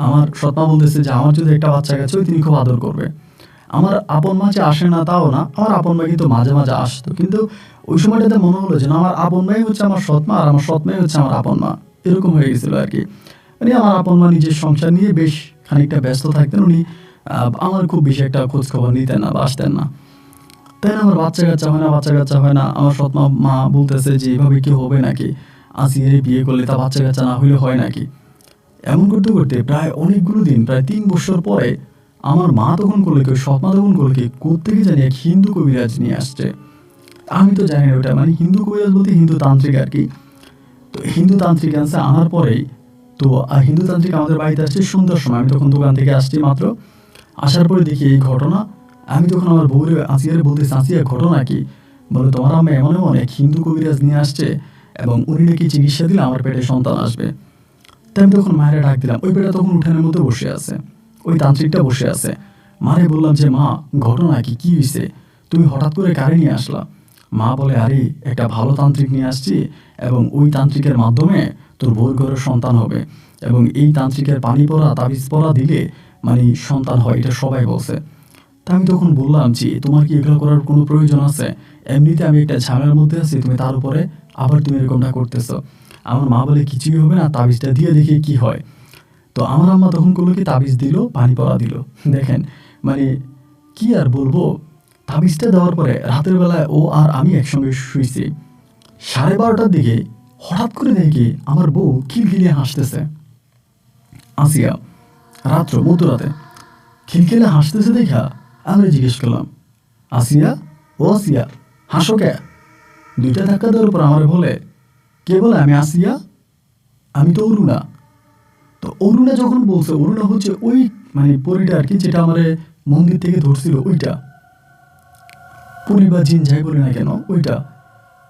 আমার সৎমা বলতেছে যে আমার যদি একটা বাচ্চা কাচ্চা হয় তিনি খুব আদর করবে। আমার আপন মা যে আসে না তাও না, আমার আপন মা কিন্তু মাঝে মাঝে আসতো, কিন্তু ওই সময়টাতে মনে হলো যে না, আমার আপন মাই হচ্ছে আমার সৎমা আর আমার সৎমাই হচ্ছে আমার আপন মা, এরকম হয়ে গেছিলো আর কি। মানে আমার আপন মা নিজের সংসার নিয়ে বেশ খানিকটা ব্যস্ত থাকতেন, উনি আমার খুব বেশি একটা খোঁজ খবর নিতেন না বা আসতেন না। তাই না, আমার বাচ্চা কাচ্চা হয় না, বাচ্চা কাচ্চা হয় না। আমার সৎমা মা বলতেছে যে এভাবে কি হবে নাকি, আসিয়ারে বিয়ে করলে তা বাচ্চা কাচ্চা না হইলে হয় নাকি। এমন করতে করতে প্রায় অনেকগুলো দিন, প্রায় ৩ বছর পরে আমার মা তখন করলে কি, সৎমা তখন করলে কি, কোত্থেকে জানি এক হিন্দু কবিরাজ নিয়ে আসছে। আমি তো জানি না ওটা, মানে হিন্দু কবিরাজ বলতে হিন্দু তান্ত্রিক আর কি। তো হিন্দু তান্ত্রিক আনছে, আনার পরেই তো হিন্দু তান্ত্রিক আমাদের বাড়িতে আসছে সন্ধ্যার সময়। আমি তখন দোকান থেকে আসছি মাত্র, আসার পরে দেখি এই ঘটনা। আমি তখন আমার বউরে আসিয়ারে বলতেছি, আসিয়া ঘটনা কি? বলে তোমার আমি এমন এমন এক হিন্দু কবিরাজ নিয়ে আসছে এবং উনি নাকি চিকিৎসা দিলে আমার পেটে সন্তান আসবে। তাই আমি তখন মায়েরা ডাক দিলাম, ওই পেটে তখন উঠানের মধ্যে বসে আছে, ওই তান্ত্রিকটা বসে আছে। মারে বললাম যে মা, ঘটনা কি, কি হয়েছে, তুমি হঠাৎ করে কারে নিয়ে আসলা? মা বলে, আরে একটা ভালো তান্ত্রিক নিয়ে আসছি এবং ওই তান্ত্রিকের মাধ্যমে তোর বউর ঘরের সন্তান হবে এবং এই তান্ত্রিকের পানি পড়া তাবিজ পড়া দিলে মানে সন্তান হয়, এটা সবাই বলছে। তা আমি তখন বললাম যে তোমার কি এগুলো করার কোনো প্রয়োজন আছে? এমনিতে আমি একটা ঝামেলার মধ্যে আছি, তুমি তার উপরে আবার তুমি এরকমটা করতেছো। আমার মা বলে, কিছুই হবে না, তাবিজটা দিয়ে দেখি কি হয়। তো আমার আম্মা তখন করলো কি, তাবিজ দিল, পানি পড়া দিল। দেখেন মানে কি আর বলবো, তাবিজটা দেওয়ার পরে রাতের বেলায় ও আর আমি একসঙ্গে শুয়েছি। 12:30টার দিকে হঠাৎ করে দেখি আমার বউ খিলখিলিয়ে হাসতেছে। আসিয়া রাত্র মধ্যরাতে খিলখিলে হাসতেছে দেখা আমি জিজ্ঞেস করলাম, আসিয়া, ও আসিয়া, হাসো কে? 2টা ধাক্কা দেওয়ার পর আমার বলে, কে বলে? আমি আসিয়া, আমি তো অরুণা। তো অরুণা যখন বলছে, অরুণা হচ্ছে ওই মানে পরিটা আর কি, যেটা আমার মন্দির থেকে ধরছিল, ওইটা পরি বা জিন যাই বলি না কেন, ওইটা।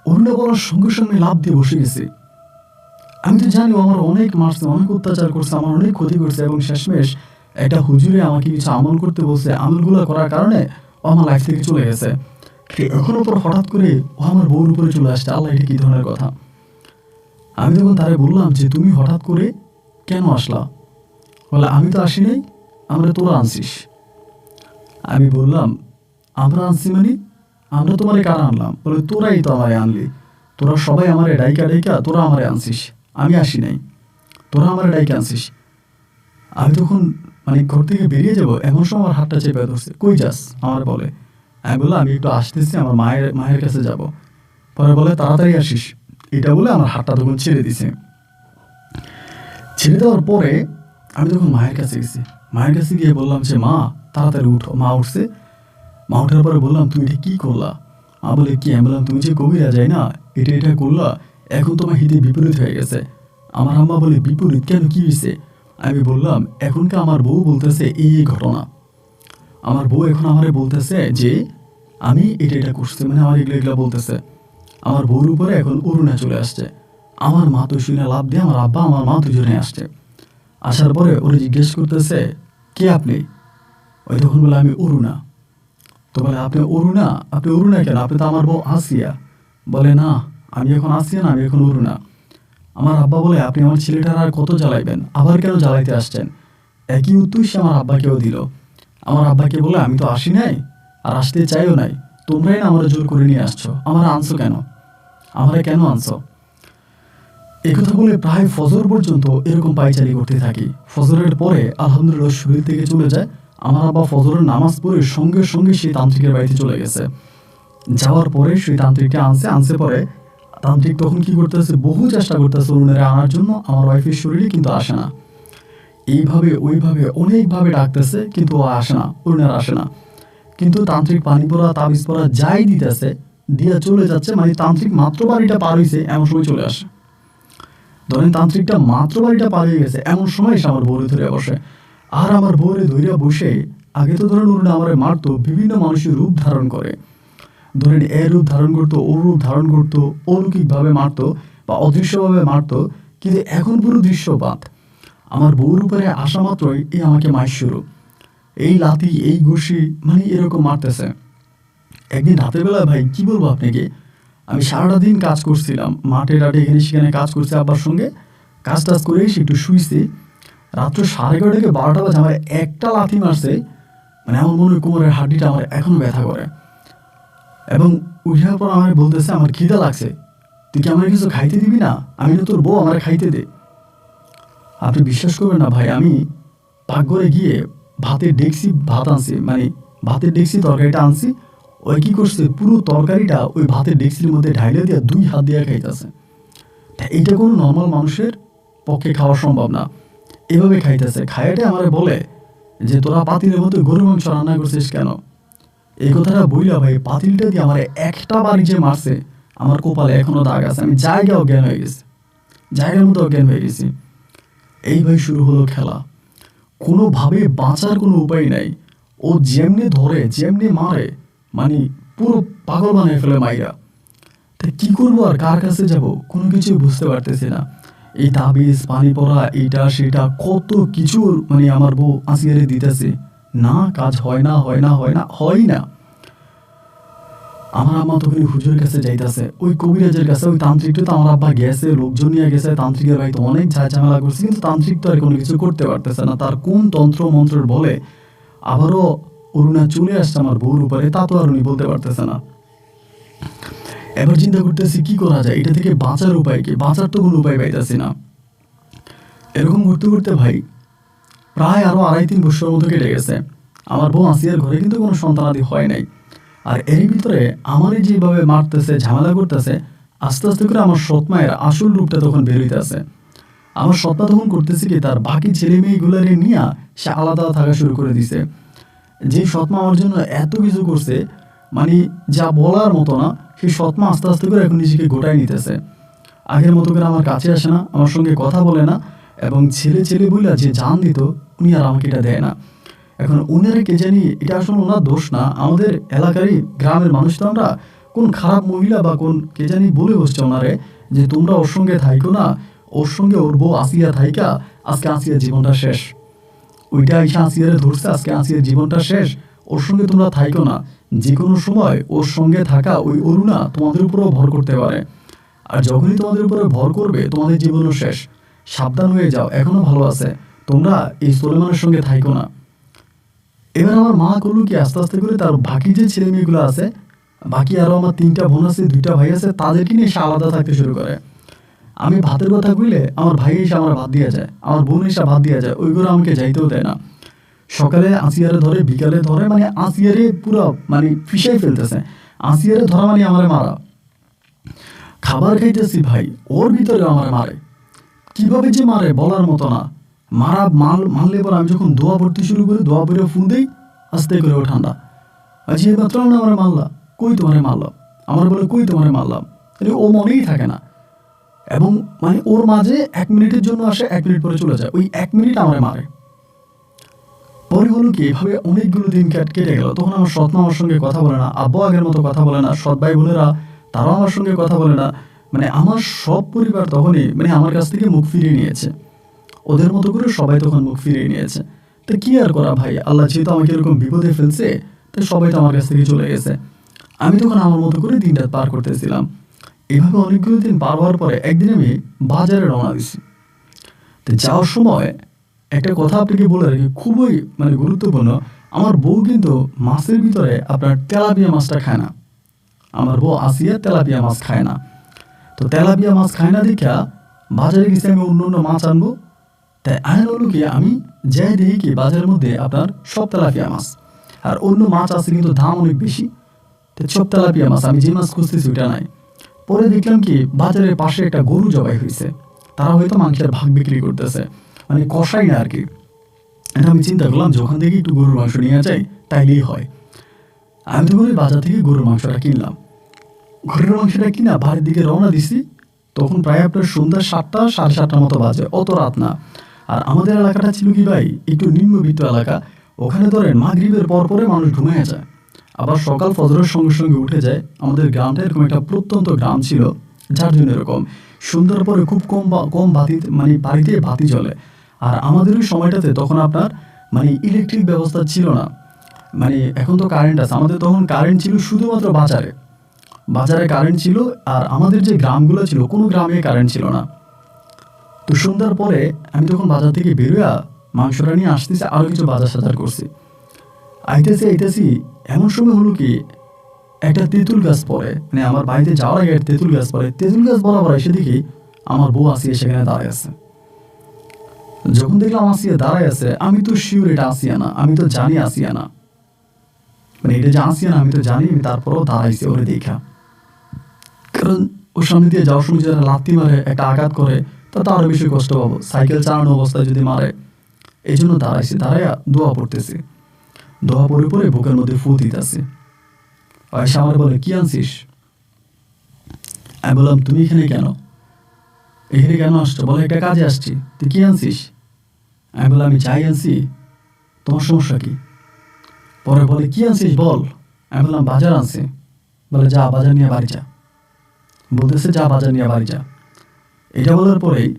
অরুণা বলার সঙ্গে সঙ্গে লাভ দিয়ে বসে গেছে। আমি তো জানি আমার অনেক মারছে, অনেক অত্যাচার করছে, আমার অনেক ক্ষতি করছে এবং শেষমেশ একটা হুজুরে আমাকে কিছু আমল করতে বলছে, আমলগুলো করার কারণে ও আমার লাইফ থেকে চলে গেছে। এখন ওপর হঠাৎ করে ও আমার বউর উপরে চলে আসছে, আল্লাহ এটা কি ধরনের কথা। আমি তখন তারে বললাম যে তুমি হঠাৎ করে কেন আসলা? বলে, আমি তো আসি নাই, আমরা তোরা আনছিস। আমি বললাম, আমরা আনছি মানে? আমরা তোমারে কারা আনলাম? বলে, তোরাই তো আমারে আনলি, তোরা সবাই আমারে ডাইকা ডাইকা তোরা আমারে আনছিস, আমি আসি নাই, তোরা আমারে ডাইকা আনছিস। আমি তখন মানে ঘর থেকে বেরিয়ে যাবো এমন সময় আমার হাতটা চেপে ধরছে, কই যাস আমার বলে। আমি বললাম, আমি একটু আসতেছি, আমার মায়ের কাছে যাব। পরে বলে, তাড়াতাড়ি আসিস। এটা বলে আমার হাতটা তখন ছেড়ে দিছে। ছেড়ে দেওয়ার পরে আমি তখন মায়ের কাছে গেছি। মায়ের কাছে গিয়ে বললাম যে মা, তাড়াতাড়ি উঠো। মা উঠছে। মা উঠার পরে বললাম, তুমি এটা কী করলা? মা বলে, কি? আমি বললাম, তুমি যে কবিরা যায় না, এটা করলা, এখন তোমার হিতে বিপরীত হয়ে গেছে। আমার আম্মা বলে, বিপরীত কেন, কি হয়েছে? আমি বললাম, এখনকার আমার বউ বলতেছে এই ঘটনা। আমার বউ এখন আমারে বলতেছে যে আমি এটা করছি, মানে আমার এগুলো বলতেছে। আমার বউর উপরে এখন অরুণা চলে আসছে। আমার মা তো শুনে লাভ দিয়ে আমার আব্বা আমার মা দুজনে আসছে। আসার পরে ওরা জিজ্ঞেস করতেছে, কে আপনি? ওই তখন বলে, আমি অরুণা। তো বলে, আপনি অরুণা? আপনি অরুণা কেন? আপনি তো আমার বউ আসিয়া। বলে, না, আমি এখন আসিয়া না, আমি এখন অরুণা। আমার আব্বা বলে, আপনি আমার ছেলেটার আর কত জ্বালাইবেন, আবার কেন জ্বালাইতে আসছেন? একই উত্তর সে আমার আব্বাকেও দিল। আমার আব্বাকে বলে, আমি তো আসি নাই আর আসতে চাইও নাই, তোমরাই না আমার জোর করে নিয়ে আসছো, আমার আনছো কেন? আমারে কেন আনছো? একথা বলে প্রায় ফজর পর্যন্ত এরকম পায়চারি করতে থাকি। ফজরের পরে আলহামদুলিল্লাহ শরীর থেকে চলে যায়। আমার আব্বা ফজরের নামাজ পড়ে সঙ্গে সঙ্গে সেই তান্ত্রিকের বাড়িতে চলে গেছে। যাওয়ার পরে সেই তান্ত্রিককে আনছে পরে তান্ত্রিক তখন কি করতেছে, বহু চেষ্টা করতেছে অরুণেরা আনার জন্য, আমার ওয়াইফের শরীরে কিন্তু আসে না। এইভাবে ওইভাবে অনেকভাবে ডাকতেছে, কিন্তু ও আসে না, অরুণেরা আসে না। কিন্তু তান্ত্রিক পানি পড়া তাবিজ পড়া যাই দিতেছে, দিয়া চলে যাচ্ছে। মানে তান্ত্রিক মাত্র বাড়িটা পার হয়েছে এমন সময় চলে আসে। ধরেন তান্ত্রিকটা মাত্র বাড়িটা পার হয়ে গেছে এমন সময় এসে আমার বউরে ধরে বসে। আর আমার বউরে ধরে বসে, আগে তো ধরেন অরুণা আমারে মারতো, বিভিন্ন মানুষের রূপ ধারণ করে, ধরেন এর রূপ ধারণ করতো, ওর রূপ ধারণ করতো, অলৌকিকভাবে মারতো বা অদৃশ্যভাবে মারতো। কিন্তু এখন পুরো দৃশ্যপাত। আমার বউর উপরে আসা মাত্রই আমাকে মায়ের শুরু। এই লাথি এই ঘুষি মানে এরকম মারতেছে। একদিন রাতের বেলা ভাই কি বলবো আপনাকে, আমি সারাটা দিন কাজ করছিলাম, মাঠে টাটে এখানে সেখানে কাজ করছি আব্বার সঙ্গে, কাজ টাজ করে এসে একটু শুইছি, রাত্র 11:30 থেকে 12টা বাজে আমার একটা লাথি মারছে, মানে আমার মনে হয় কোমরের হাড্ডিটা আমার এখনো ব্যথা করে। এবং উঠার পর আমার বলতেছে আমার খিদা লাগছে, তুই কি আমার কিছু খাইতে দিবি না, আমি না তোর বউ, আমার খাইতে দে। আপনি বিশ্বাস করবেন না ভাই, আমি পাকঘরে গিয়ে ভাতের ডেকসি ভাত আনছি, মানে ভাতের ডেকসি তরকারিটা আনছি, ওই কি করছে পুরো তরকারিটা ওই ভাতের ডেকসির মধ্যে ঢাইলে দিয়ে 2 হাত দিয়ে খাইতেছে। এইটা কোনো নর্মাল মানুষের পক্ষে খাওয়া সম্ভব না। এভাবে খাইতেছে, খাইয়াটে আমার বলে যে তোরা পাতিলের মধ্যে গরুর মাংস রান্না করছিস কেন। এই কথাটা বইলা ভাই পাতিলটা দিয়ে আমার একটা বাড়ি যে মারছে, আমার কপালে এখনো দাগ আছে, আমি জায়গাও জ্ঞান হয়ে গেছি, জায়গার মতো অজ্ঞান হয়ে গেছি। এইভাবে শুরু হলো খেলা, কোনোভাবে বাঁচার কোনো উপায় নাই। ও যেমনি ধরে যেমনি মারে, মানে পুরো পাগল বানিয়ে ফেলে মাইরা। তাই কী করবো আর কার কাছে যাব, কোনো কিছু বুঝতে পারতেছি না। এই তাবিজ পানি পড়া এইটা সেটা কত কিছু মানে আমার বউ আসিয়ারে দিতেছে, না কাজ হয় না হয় না হয় না হয় না। আমার আম্মা তখন হুজুরের কাছে যাইতেছে, ওই কবিরাজের কাছে, ওই তান্ত্রিকটা তো আমার আব্বা গেছে, লোকজন নিয়ে গেছে, তান্ত্রিকের ভাই তো অনেক ঝামেলা করছে, কিন্তু তান্ত্রিক তো আর কোনো কিছু করতে পারতেছে না। তার কোন তন্ত্র মন্ত্রের বলে আবারও অরুণা চলে আসছে আমার বউর উপরে, তা তো আর উনি বলতে পারতেছে না। এবার চিন্তা করতেছি কি করা যায়, এটা থেকে বাঁচার উপায় কি, বাঁচার তো কোনো উপায় পাইতেছি না। এরকম করতে করতে ভাই প্রায় আরও 2.5-3 বছর মতো কেটে গেছে। আমার বউ আসিয়ার ঘরে কিন্তু কোনো সন্তানাদি হয় নাই। আর এর ভিতরে আমারই যেভাবে মারতেছে ঝামেলা করতেছে, আস্তে আস্তে করে আমার সৎমায়ের আসল রূপটা তখন বেরোইতেছে। আমার সৎমা তখন করতেছে কি, তার বাকি ছেলে মেয়েগুলারে নিয়ে সে আলাদা থাকা শুরু করে দিছে। যে সৎমা আমার জন্য এত কিছু করছে, মানে যা বলার মতো না, সেই সৎমা আস্তে আস্তে করে এখন নিজেকে গোটায় নিতেছে। আগের মতো করে আমার কাছে আসে না, আমার সঙ্গে কথা বলে না, এবং ছেলে ছেলে বইলা যে জান দিত উনি আর আমাকে এটা দেয় না। এখন উনারা কে জানি, এটা আসলে ওনার দোষ না, আমাদের এলাকারই গ্রামের মানুষ তো আমরা, কোন খারাপ মহিলা বা কোন কে জানি বলে বসছে ওনারে যে তোমরা ওর সঙ্গে থাইকো না, ওর সঙ্গে ওর বউ আসিয়া থাইকা আজকে আসিয়ার জীবনটা শেষ। ওইটা এসে আসিয়ারে ধরছে, আজকে আসিয়ার জীবনটা শেষ, ওর সঙ্গে তোমরা থাইকো না, যে কোনো সময় ওর সঙ্গে থাকা ওই অরুণা তোমাদের উপরেও ভর করতে পারে, আর যখনই তোমাদের উপরে ভর করবে তোমাদের জীবনও শেষ, সাবধান হয়ে যাও, এখনো ভালো আছে, তোমরা এই সুলেমানের সঙ্গে থাইকো না। এবার আমার মা করলো কি, আস্তে আস্তে করে তার বাকি যে ছেলে মেয়েগুলো আছে, বাকি আরও আমার 3টা বোন আছে, 2টা ভাই আছে, তাদেরকে নিয়ে সে আলাদা থাকতে শুরু করে। আমি ভাতের কথা কইলে আমার ভাই এসে আমার ভাত দিয়ে যায়, আমার বোন এসে ভাত দিয়ে যায়, ওইগুলো আমাকে যাইতেও দেয় না। সকালে আসিয়ারে ধরে, বিকালে ধরে, মানে আসিয়ারে পুরো মানে ফিসাই ফেলতেছে। আসিয়ারে ধরা মানে আমার মারা। খাবার খাইতেছি ভাই, ওর ভিতরে আমার মারে, কিভাবে যে মারে বলার মতো না। মারলে পর আমি যখন দোয়া পড়তে শুরু করি, দোয়া পড়ে ফোন দেই, আস্তে করে ও ঠান্ডা, আজ এই মাত্র না আমার মারলা, কই তোমারে মারলাম, আমার বলে কই তোমারে মারলাম, ও মনেই থাকে না। এবং মানে ওর মাঝে 1 মিনিটের জন্য আসে, 1 মিনিট পরে চলে যায়, ওই 1 মিনিট আমারে মারে। পরে হলো কি, এভাবে অনেকগুলো দিন কেটে গেল। তখন আমার সৎমা আমার সঙ্গে কথা বলে না, আব্বু আগের মতো কথা বলে না, সৎ ভাই বোনেরা তারাও আমার সঙ্গে কথা বলে না। মানে আমার সব পরিবার তখনই মানে আমার কাছ থেকে মুখ ফিরিয়ে নিয়েছে, ওদের মতো করে সবাই তখন মুখ ফিরিয়ে নিয়েছে। তো কি আর করা ভাই, আল্লাহ যেহেতু আমাকে এরকম বিপদে ফেলছে, তো সবাই তো আমার কাছ থেকে চলে গেছে। আমি তখন আমার মতো করে দিনটা পার করতেছিলাম। এভাবে অনেকগুলো দিন পার হওয়ার পরে একদিন আমি বাজারে রওনা দিছি। তো যাওয়ার সময় একটা কথা আপনাকে বলে রাখি, খুবই মানে গুরুত্বপূর্ণ। আমার বউ কিন্তু মাছের ভিতরে আপনার তেলাপিয়া মাছটা খায় না, আমার বউ আসিয়া তেলাপিয়া মাছ খায় না। তো তেলাপিয়া মাছ খায় না দেখা বাজারে গেছি আমি অন্য অন্য মাছ আনবো। তাই আইন হলো কি, আমি যাই দেখি কি বাজারের মধ্যে আপনার সব তেলাপিয়া মাছ, আর অন্য মাছ আছে কিন্তু দাম অনেক বেশি। তো সব তেলাপিয়া মাছ, আমি যে মাছ খুঁজতেছি ওইটা নাই। পরে দেখলাম কি বাজারের পাশে একটা গরু জবাই হয়েছে, তারা হয়তো মাংসের ভাগ বিক্রি করতেছে, মানে কষাই না আর কি। এটা আমি চিন্তা করলাম যে ওখান থেকে একটু গরুর মাংস নিয়ে যাই, তাইলেই হয়। আমি তো করে বাজার থেকে গরুর মাংসটা কিনলাম, গরুর মাংসটা কিনা বাড়ির দিকে রওনা দিছি। তখন প্রায় আপনার সন্ধ্যা 7টা 7:30 মতো বাজে, অত রাত না। আর আমাদের এলাকাটা ছিল কি ভাই, একটু নিম্নবিত্ত এলাকা, ওখানে ধরেন মাগরিবের পর পরে মানুষ ঘুমিয়ে যায়, আবার সকাল ফজরের সঙ্গে সঙ্গে উঠে যায়। আমাদের গ্রামটা এরকম একটা প্রত্যন্ত গ্রাম ছিল, যার জন্য এরকম সন্ধ্যার পরে খুব কম বাতি মানে বাড়িতে বাতি জ্বলে। আর আমাদের ওই সময়টাতে তখন আপনার মানে ইলেকট্রিক ব্যবস্থা ছিল না। মানে এখন তো কারেন্ট আছে, আমাদের তখন কারেন্ট ছিল শুধুমাত্র বাজারে, বাজারে কারেন্ট ছিল। আর আমাদের যে গ্রামগুলো ছিল কোনো গ্রামে কারেন্ট ছিল না। তো সন্ধ্যার পরে আমি তখন বাজার থেকে বেরোয়া মাংসটা নিয়ে আসতেছি, আরও কিছু বাজার সাজার করছি। আইতেছি এমন সময় হলো কি, একটা তেঁতুল গাছ পড়ে, মানে আমার বাড়িতে যাওয়ার আগে একটা তেঁতুল গাছ পড়ে। তেঁতুল গাছ বরাবর এসে দেখি আমার বউ আসিয়া সেখানে দাঁড়ায় আছে। যখন দেখলাম আসিয়া দাঁড়ায় আছে, আমি তো শিওর এটা আসিয়া না, আমি তো জানি আসিয়া না, মানে এটা যে আসিয়া না আমি তো জানি। আমি তারপরেও দাঁড়াইছি ওরে দেখা, কারণ ওর সামনে দিয়ে যাওয়ার সময় যারা লাথি মারে, একটা আঘাত করে, তা তো আরো বেশি কষ্ট পাবো, সাইকেল চালানো অবস্থায় যদি মারে। এই জন্য দাঁড়াইছি, দাঁড়াইয়া দোয়া পড়তেছি। দোয়া পড়ে পড়ে বুকের মধ্যে ফু দিতেছি। আয়সা আমার বলে, কি আনছিস? আমি বললাম, তুমি এখানে কেন? এখানে কেন আসছো? বলে, একটা কাজে আসছি। তুই কি আনছিস? আমি বললাম, আমি চাই আনছি, তোমার সমস্যা কি? পরে বলে, কি আনছিস বল। আমি বললাম, বাজার আনছি। বলে, যা বাজার নিয়ে বাড়ি যা। বলতেছে, যা বাজার নিয়ে বাড়ি যা। এটা বলার পরেই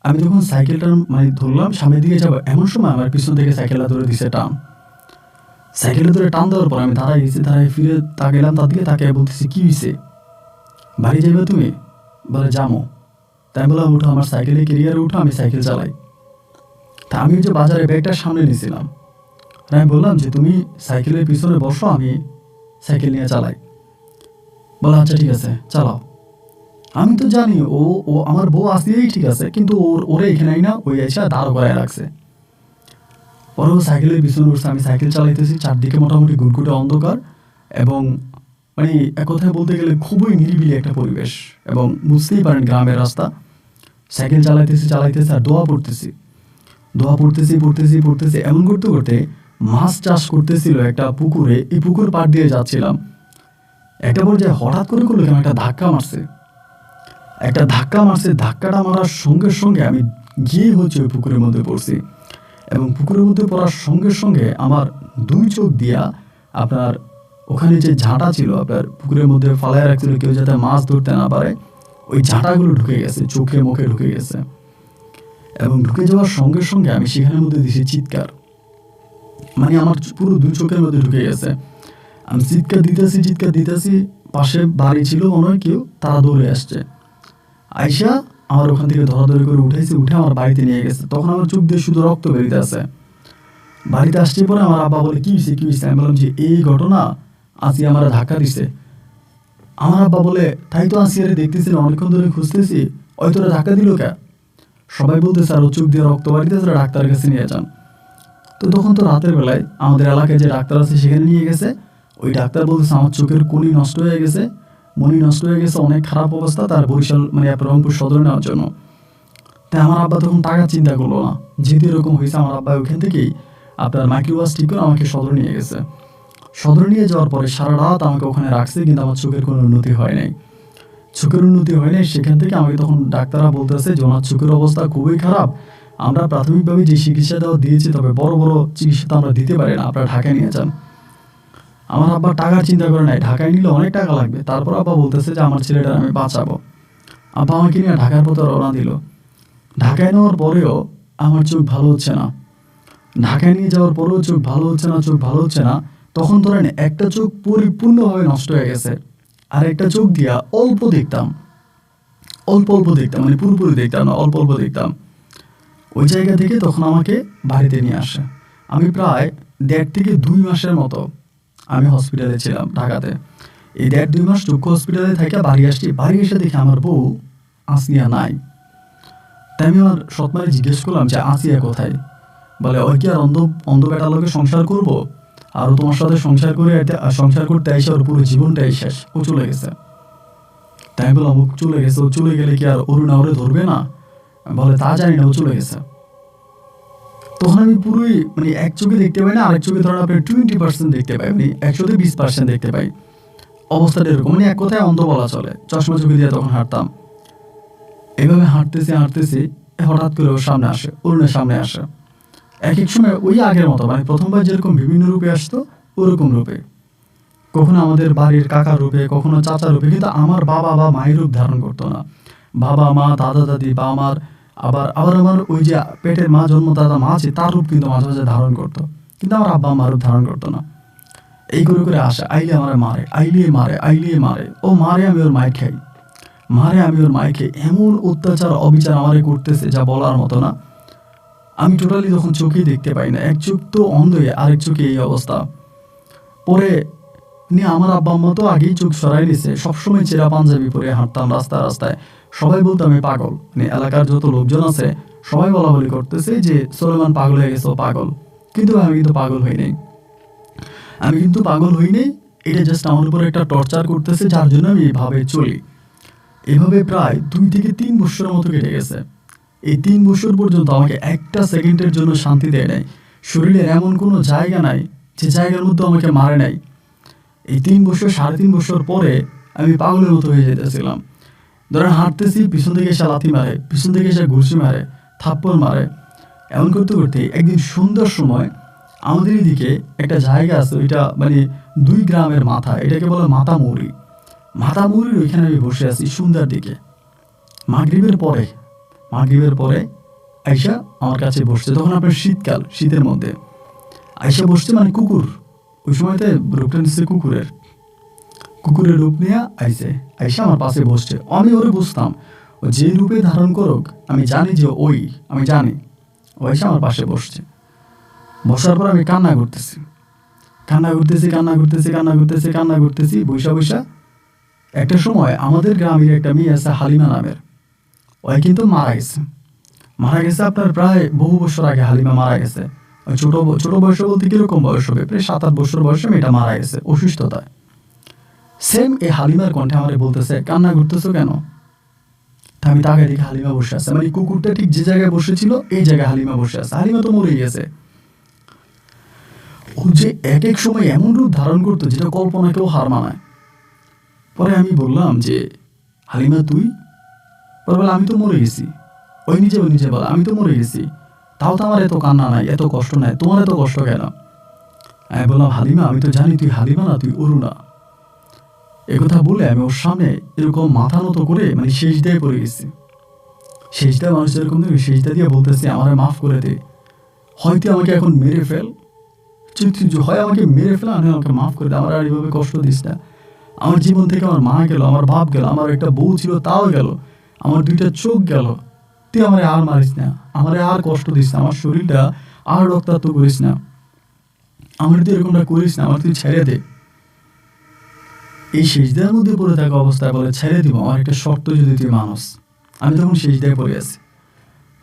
আমি যখন সাইকেলটা মানে ধরলাম সামনের দিকে যাবো, এমন সময় আমার পিছন থেকে সাইকেলটা ধরে দিছে টান। সাইকেলটা ধরে টান দেওয়ার পর আমি দাঁড়াই গেছি, দাঁড়াই ফিরে তাকাইলাম তার দিকে, তাকে বলতেছি, কি হয়েছে? বাড়ি যাবে তুমি? বলে, যাবো। তাই বললাম, উঠো আমার সাইকেলে, কেরিয়ারে উঠো, আমি সাইকেল চালাই। তা আমি যে বাজারে ব্যাগটা সামনে নিয়েছিলাম, আমি বললাম যে তুমি সাইকেলের পিছনে বসো, আমি সাইকেল নিয়ে চালাই। বলে, আচ্ছা ঠিক আছে চালাও। আমি তো জানি ও ও আমার বউ আসিয়েই ঠিক আছে, কিন্তু ওরে এখানেই না, ওই এসে দাঁড় করায় রাখছে। পরে ও সাইকেলের পিছনে উঠছে, আমি সাইকেল চালাইতেছি, চারদিকে মোটামুটি ঘুটঘুটে অন্ধকার, এবং মানে এক কথায় বলতে গেলে খুবই নিরিবিলি একটা পরিবেশ, এবং বুঝতেই পারেন গ্রামের রাস্তা। সাইকেল চালাইতেছি আর দোয়া পড়তেছি এমন করতে করতে মাছ চাষ করতেছিল একটা পুকুরে, এই পুকুর পাড় দিয়ে যাচ্ছিলাম। একটা পর্যায়ে হঠাৎ করে করলো কেন একটা ধাক্কা মারছে, ধাক্কাটা মারার সঙ্গে সঙ্গে আমি গিয়ে ওই পুকুরের মধ্যে পড়ছি। এবং পুকুরের মধ্যে পড়ার সঙ্গে সঙ্গে আমার দুই চোখ দিয়া আপনার ওখানে যে ঝাঁটা ছিল, আপনার পুকুরের মধ্যে ফালায় রাখছিল কেউ যাতে মাছ ধরতে না পারে, ওই ঝাঁটাগুলো ঢুকে গেছে, চোখে মুখে ঢুকে গেছে। এবং ঢুকে যাওয়ার সঙ্গে সঙ্গে আমি সেখানের মধ্যে দিছি চিৎকার, মানে আমার পুরো দুই চোখের মধ্যে ঢুকে গেছে। আমি চিৎকার দিতেছি, পাশে বাড়ি ছিল মনে হয় কেউ, তারা দৌড়ে আসছে। আয়সা আমার ওখান থেকে ধরাধরি করে উঠে আমার বাড়িতে নিয়ে গেছে। তখন আমার চোখ দিয়ে শুধু রক্ত বেরিতে আছে। বাড়িতে আসছে পরে আমার আব্বা বলে, কি হয়েছে? আমি বললাম যে এই ঘটনা, আসি আমার ধাক্কা দিছে। আমার আব্বা বলে, তাই তো আসিয়ারে দেখতেছি না, অনেকক্ষণ ধরে খুঁজতেছি, ওই তোরা ধাক্কা দিল কে? সবাই বলতেছে আর ও চোখ দিয়ে রক্ত বাড়িতেছে, ডাক্তারের কাছে নিয়ে যান। তো তখন তো রাতের বেলায় আমাদের এলাকায় যে ডাক্তার আছে সেখানে নিয়ে গেছে। ওই ডাক্তার বলতেছে আমার চোখের কোনি নষ্ট হয়ে গেছে, মনি নষ্ট হয়ে গেছে, অনেক খারাপ অবস্থা, তার বরিশাল মানে রংপুর সদরে নেওয়ার জন্য। তাই আমার আব্বা তখন টাকা চিন্তা করলো না, যেহেতু এরকম হয়েছে। আমার আব্বা ওইখান থেকেই আপনার মাইক্রোবাস ঠিক করে আমাকে সদরে নিয়ে গেছে। সদরে নিয়ে যাওয়ার পরে সারা রাত আমাকে ওখানে রাখছে, কিন্তু আমার চোখের কোনো উন্নতি হয় নাই। সেখান থেকে আমাকে তখন ডাক্তাররা বলতেছে যে ওনার চোখের অবস্থা খুবই খারাপ, আমরা প্রাথমিকভাবে যে চিকিৎসা দেওয়া দিয়েছি, তবে বড় বড় চিকিৎসা তো আমরা দিতে পারি না, আপনারা ঢাকায় নিয়ে যান। আমার আব্বা টাকার চিন্তা করে নাই, ঢাকায় নিলে অনেক টাকা লাগবে। তারপর আব্বা বলতেছে যে আমার ছেলেটার আমি বাঁচাবো। আব্বা আমাকে নিয়ে ঢাকার পথে রওনা দিল। ঢাকায় নেওয়ার পরেও আমার চোখ ভালো হচ্ছে না, ঢাকায় নিয়ে যাওয়ার পরেও চোখ ভালো হচ্ছে না। তখন ধরেন একটা চোখ পরিপূর্ণভাবে নষ্ট হয়ে গেছে, আর একটা চোখ দিয়া অল্প দেখতাম, মানে পুরোপুরি দেখতাম না, অল্প দেখতাম। ওই জায়গা থেকে তখন আমাকে বাড়িতে নিয়ে আসে। আমি প্রায় 1.5 থেকে 2 মাসের মতো আমি হসপিটালে ছিলাম ঢাকাতে। এই 1.5-2 মাস চক্ষু হসপিটালে থেকে বাড়ি আসছি। বাড়ি এসে দেখি আমার বউ আসিয়া নাই। তাই আমি আমার সৎমারে জিজ্ঞেস করলাম যে আসিয়া কোথায়? বলে, ওই কি আর অন্ধ বেটার লোকে সংসার করবো, আর তোমার সাথে সংসার করতে এসে ওর পুরো জীবনটাই শেষ, ও চলে গেছে। তাই বললাম, ও চলে গেছে, ও চলে গেলে কি আর অরুণা ওরে ধরবে না? বলে, তা জানি না, ও চলে গেছে। তখন আমি পুরোই মানে এক চোখে দেখতে পাই না, আরেক চোখে ধরেন আপনি 20% দেখতে পাই, মানে 100-20% দেখতে পাই। অবস্থাটা এরকম, মানে এক কথায় অন্ধ বলা চলে। চশমা চোখে দিয়ে তখন হাঁটতাম। এভাবে হাঁটতেছি হঠাৎ করে ওর সামনে আসে, অরুণের সামনে আসে। এক সময় ওই আগের মতো, মানে প্রথমবার যেরকম বিভিন্ন রূপে আসতো ওরকম রূপে, কখনো আমাদের বাড়ির কাকার রূপে, কখনো চাচার রূপে, কিন্তু আমার বাবা বা মায়ের রূপ ধারণ করতো না। বাবা মা দাদা দাদি বা আমার আবার আবার আমার ওই যে পেটের মা, জন্মদাতা মা আছে, তার রূপ কিন্তু মাঝে মাঝে ধারণ করতো, কিন্তু আমার আব্বা আমার রূপ ধারণ করতো না। এই করে করে আসে, আইলে আমার মারে, আইলিয়ে মারে, ও মারে, আমি ওর মায়ের খাই, মারে আমি ওর মায়ের খাই। এমন অত্যাচার অবিচার আমারে করতেছে যা বলার মতো না। আমি টোটালি তখন চোখেই দেখতে পাই না, এক চোখ তো অন্ধ, আরেক চোখে এই অবস্থা। পরে নিয়ে আমার আব্বা আম্মা তো আগেই চোখ সরাই নিছে, সবসময় চেরা পাঞ্জাবি পরে হাঁটতাম রাস্তায় রাস্তায়, সবাই বলতো আমি পাগল। মানে এলাকার যত লোকজন আছে সবাই বলা বলি করতেছে যে সুলেমান পাগল হয়ে গেছে, ও পাগল। কিন্তু আমি কিন্তু পাগল হই নাই, আমি কিন্তু পাগল হই নাই। এটা জাস্ট আমার উপর একটা টর্চার করতেছে, যার জন্য আমি এইভাবে চলি। এভাবে প্রায় 2 থেকে 3 বছরের মতো কেটে গেছে। এই 3 বছর পর্যন্ত আমাকে একটা সেকেন্ডের জন্য শান্তি দেয় নাই। শরীরের এমন কোনো জায়গা নাই যে জায়গার মধ্যে আমাকে মারে নাই। এই 3 বছর, 3.5 বছর পরে আমি পাগলের মতো হয়ে যেতেছিলাম। ধরেন হাঁটতেছি, পিছন থেকে এসে লাথি মারে, পিছন থেকে এসে ঘুষি মারে, থাপ্পড় মারে। এমন করতে করতে একদিন সন্ধ্যার সময় আমাদের এদিকে একটা জায়গা আছে, ওইটা মানে 2 গ্রামের মাথা, এটাকে বলে মাতামুড়ি। মাতামুড়ির ওইখানে আমি বসে আছি সন্ধ্যার দিকে, মাগরিবের পরে আইসা আমার কাছে বসছে। তখন আপনার শীতকাল, শীতের মধ্যে আইসা বসছে, মানে কুকুর, ওই সময়তে রূপটা নিচ্ছে কুকুরের রূপ নিয়ে আইসা আমার পাশে বসছে। আমি ওরে বুঝতাম, ও যে রূপে ধারণ করুক, আমি জানি যে আমি জানি ও আইসা আমার পাশে বসছে। বসার পর আমি কান্না করতেছি, বৈশা বৈশা একটা সময় আমাদের গ্রামের একটা মেয়ে আছে হালিমা নামের, ওই কিন্তু মারা গেছে আপনার প্রায় বহু বছর আগে। হালিমা মারা গেছে ছোট বয়সে, বলতে কিরকম বয়স হবে, প্রায় 7-8 বছর বয়সে মেয়েটা মারা গেছে অসুস্থতায়। সেম এই হালিমার কণ্ঠে আমারে বলতেছে, কান্না করতেছো কেন? তা আমি তাকে দেখি হালিমা বসে আছে, মানে কুকুরটা ঠিক যে জায়গায় বসেছিল এই জায়গায় হালিমা বসে আছে। হালিমা তো মরে গেছে। ও যে এক এক সময় এমন রূপ ধারণ করতো যেটা কল্পনাকেও হার মানায়। পরে আমি বললাম যে হালিমা তুই? পরে বলে আমি তো মরে গেছি। ওই নিজে বলে আমি তো মরে গেছি, তাও তো আমার এত কান্না নাই, এত কষ্ট নাই, তোমার এত কষ্ট কেন? আমি বললাম হালিমা আমি তো জানি তুই হালিমা না, তুই অরুণা। একথা বলে আমি ওর সামনে এরকম মাথা নত করে মানে সেজদায় পড়ে গেছি। সেজদা মানুষ এরকম সেজদা দিয়ে বলতেছি আমারে মাফ করে দে, হয়তো আমাকে এখন মেরে ফেল, হয় আমাকে মেরে ফেল, আমি আমাকে মাফ করে দে, আমার আর এইভাবে কষ্ট দিস না। আমার জীবন থেকে আমার মা গেল, আমার বাপ গেল, আমার একটা বউ ছিল তাও গেল, আমার 2টা চোখ গেল, তুই আমারে আর মারিস না, আমারে আর কষ্ট দিস না, আমার শরীরটা আর রক্তাক্ত করিস না, আমার তুই এরকমটা করিস না, আমার তুই ছেড়ে দে। এই সেজদার মধ্যে পড়ে থাকা অবস্থায় বলে ছেড়ে দিব, আমার একটা শর্ত যদি তুই মানস। আমি তখন সেজদায় পড়ে আছি।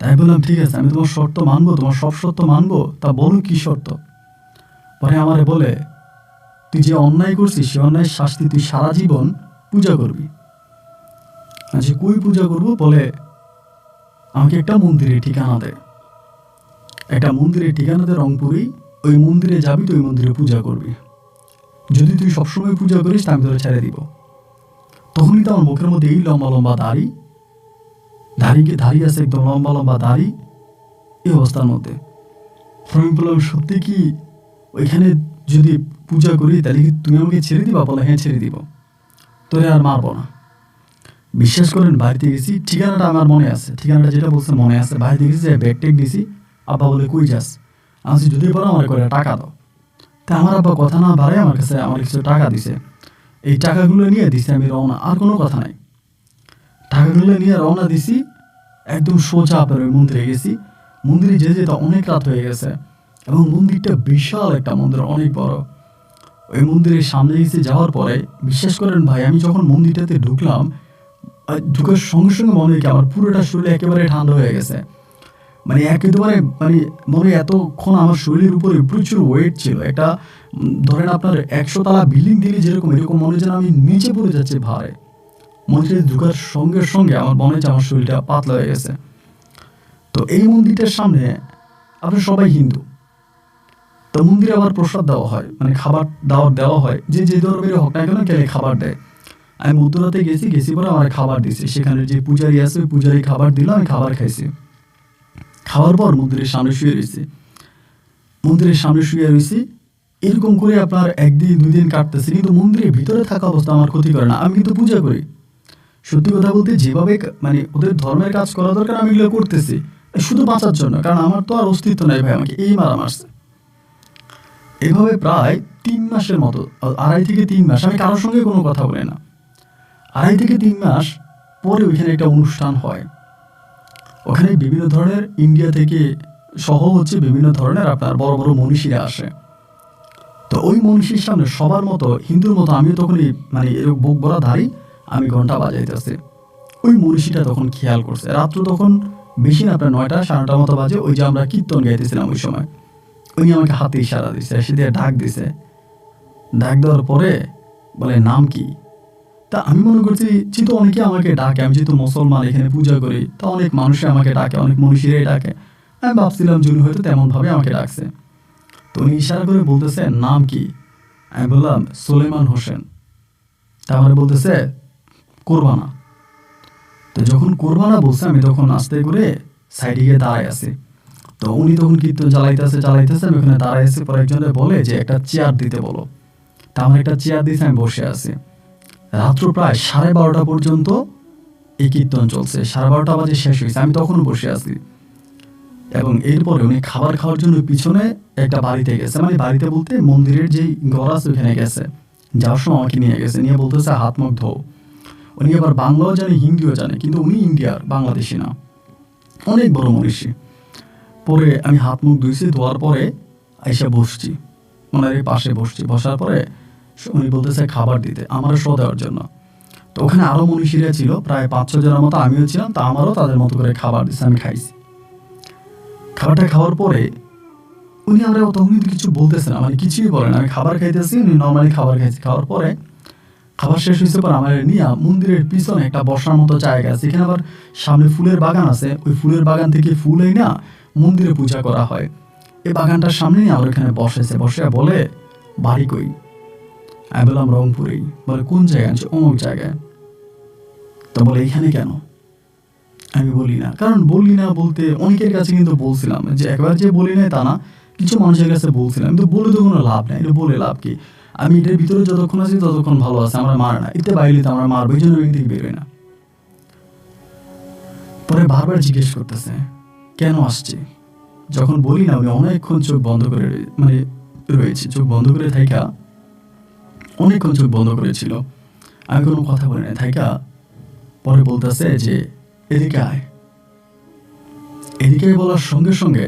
তাই বললাম ঠিক আছে, আমি তোমার শর্ত মানবো, তোমার সব শর্ত মানবো, তা বলো কি শর্ত? পরে আমারে বলে তুই যে অন্যায় করছিস সে অন্যায় শাস্তি তুই সারা জীবন পূজা করবি। আচ্ছা কই পূজা করবো? বলে আমাকে একটা মন্দিরের ঠিকানা দে, রংপুরে, ওই মন্দিরে যাবি, তুই ওই মন্দিরে পূজা করবি, যদি তুই সবসময় পূজা করিস তা আমি তোরা ছেড়ে দিব। তখনই তো আমার মুখের মধ্যে এই লম্বা লম্বা দাড়ি আছে, একদম লম্বা লম্বা দাড়ি, এই অবস্থার মধ্যে। আমি বললাম সত্যি কি ওইখানে যদি পূজা করি তাহলে কি তুমি আমাকে ছেড়ে দিবা? বলে হ্যাঁ ছেড়ে দিব, তোরে আর মারবো না। বিশ্বাস করেন বাড়িতে গেছি, ঠিকানাটা আমার মনে আছে, ঠিকানাটা যেটা বলছে মনে আছে। বাড়িতে গেছি, ব্যাগ টেক দিছি, আব্বা বলে কই যাস? আমি যদি পারো আমার করে টাকা দাও। তা আমার আব্বা কথা না বাড়ায় আমার কাছে আমার কিছু টাকা দিছে, এই টাকাগুলো নিয়ে দিছি আমি রওনা, আর কোনো কথা নাই। টাকাগুলো নিয়ে রওনা দিছি, একদম সোজা আপনার ওই মন্দিরে গেছি। মন্দিরে যেতে অনেক রাত হয়ে গেছে, এবং মন্দিরটা বিশাল একটা মন্দির, অনেক বড়। ওই মন্দিরের সামনে গেছি, যাওয়ার পরে বিশ্বাস করেন ভাই, আমি যখন মন্দিরটাতে ঢুকলাম, ঢুকার সঙ্গে সঙ্গে মনে হয় কি আমার পুরোটা শরীর একেবারে ঠান্ডা হয়ে গেছে। মানে একেবারে মানে মনে এতক্ষণ আমার শরীরের উপরে প্রচুর ওয়েট ছিল। একটা ধরেন আপনার 100 তলা বিল্ডিং দিলে যেরকম, এরকম মনে যেন আমি নিচে পড়ে যাচ্ছি ভারে। মন্দিরে ঢুকার সঙ্গে সঙ্গে আমার মনে হচ্ছে আমার শরীরটা পাতলা হয়ে গেছে। তো এই মন্দিরটার সামনে আপনার সবাই হিন্দু, তো মন্দিরে আবার প্রসাদ দেওয়া হয়, মানে খাবার দাওয়ার দেওয়া হয়, যে যে ধর্মের হোক না কেন খেলে খাবার দেয়। আমি মধ্যরাতে গেছি পরে আমার খাবার দিয়েছে, সেখানে যে পূজারি আছে ওই পূজারি খাবার দিল, আমি খাবার খাইছি। খাওয়ার পর মন্দিরের সামনে শুয়ে রয়েছি। এরকম করে আপনার 1 দিন 2 দিন কাটতেছে, কিন্তু মন্দিরের ভিতরে থাকা অবস্থা আমার ক্ষতি করে না, আমি কিন্তু পূজা করি। সত্যি কথা বলতে যেভাবে মানে ওদের ধর্মের কাজ করা দরকার আমি এগুলো করতেছি শুধু বাঁচার জন্য, কারণ আমার তো আর অস্তিত্ব নাই ভাই, আমাকে এই মারা মারছে। এভাবে প্রায় 3 মাসের মতো, 2.5 থেকে 3 মাস আমি কারোর সঙ্গে কোনো কথা বলি না। 2.5 থেকে 3 মাস পরে ওইখানে একটা অনুষ্ঠান হয়। ওখানে বিভিন্ন ধরনের ইন্ডিয়া থেকে সহ হচ্ছে বিভিন্ন ধরনের আপনার বড় বড় মনীষীরা আসে। তো ওই মনীষীর সামনে সবার মতো হিন্দুর মতো আমিও তখনই মানে এরকম বুক ভরা ধারি, আমি ঘন্টা বাজাইতেছি। ওই মনীষীটা তখন খেয়াল করছে, রাত্র তখন বেশি না, আপনার 9টা 9:30 মতো বাজে। ওই যে আমরা কীর্তন গাইতেছিলাম ওই সময়, উনি আমাকে হাতে ইশারা দিছে, এসে দিয়ে ডাক দিছে। ডাক দেওয়ার পরে বলে নাম কি? তা আমি মনে করছি যেহেতু অনেকে আমাকে ডাকে, আমি যেহেতু মুসলমান এখানে পূজা করি, তা অনেক মানুষে আমাকে ডাকে, অনেক মনীষীরাই ডাকে। আমি ভাবছিলাম যে উনি হয়তো তেমনভাবে আমাকে ডাকছে। তো উনি ইশারা করে বলতেছে নাম কি? আমি বললাম সুলেমান হোসেন। তারপরে বলতেছে কোরবানা। তো যখন কোরবানা বলছে আমি তখন আস্তে করে সাইডে গিয়ে দাঁড়ায় আছি। তো উনি তখন কীর্তন চালাইতেছে, আমি ওখানে দাঁড়ায় আছি। পরে একজনে বলে যে একটা চেয়ার দিতে বলো। তা আমার একটা চেয়ার দিয়েছে, আমি বসে আছি। রাত্র প্রায় 12:30 পর্যন্ত এই কীর্তন চলছে। 12:30 বাজে শেষ হয়েছে, আমি তখনও বসে আছি। এবং এরপরে উনি খাবার খাওয়ার জন্য পিছনে একটা বাড়িতে গেছে, মানে বাড়িতে বলতে মন্দিরের যেই ঘর আছে ওখানে গেছে। যাওয়ার সময় আমাকে নিয়ে গেছে, নিয়ে বলতেছে হাত মুখ ধো। উনি আবার বাংলাও জানে হিন্দিও জানে, কিন্তু উনি ইন্ডিয়ার, বাংলাদেশি না, অনেক বড় মনীষী। পরে আমি হাত মুখ ধুইছি, ধোয়ার পরে এসে বসছি, ওনার পাশে বসছি। বসার পরে উনি বলতেছে খাবার দিতে, আমারও শো দেওয়ার জন্য। তো ওখানে আরও মনীষীরা ছিল, প্রায় 5-6 জনের মতো, আমিও ছিলাম। তা আমারও তাদের মতো করে খাবার দিচ্ছে, আমি খাইছি। খাবারটা খাওয়ার পরে উনি আমরা তখন কিন্তু কিছু বলতেছে না, মানে কিছুই বলেন। আমি খাবার খাইতেছি, উনি নর্মালি খাবার খাইছি। খাওয়ার পরে খাবার শেষ হয়েছে পর আমার নিয়ে মন্দিরের পিছনে একটা বসার মতো জায়গা আছে, এখানে আবার সামনে ফুলের বাগান আছে। ওই ফুলের বাগান থেকে ফুল এই না মন্দিরে পূজা করা হয়। এই বাগানটার সামনে নিয়ে আমার ওখানে বসেছে। বসে বলে বাড়ি কই? আমি বললাম রংপুরেই। বলে কোন জায়গায়? আনছে অমুক জায়গায়। তো বলে এইখানে কেন? আমি বলি না, কারণ বলি না বলতে অনেকের কাছে কিন্তু বলছিলাম, যে একবার যে বলি নাই তা না, কিছু মানুষের কাছে বলছিলাম, কিন্তু বলে তো কোনো লাভ নাই। এটা বলে লাভ কি? আমি এটার ভিতরে যতক্ষণ আছি ততক্ষণ ভালো আছে, আমরা মার না, এতে বাইরে তো আমরা মারবো, এই জন্য এদিক থেকে বেরোয় না। পরে বারবার জিজ্ঞেস করতেছে কেন আসছে। যখন বলি না, উনি অনেকক্ষণ চোখ বন্ধ করে মানে রয়েছে, চোখ বন্ধ করে থাইকা অনেকক্ষণ চোখ বন্ধ করেছিল। আমি কোনো কথা বলি না থাইকা। পরে বলতেছে যে এদিকে আয়। এদিকে বলার সঙ্গে সঙ্গে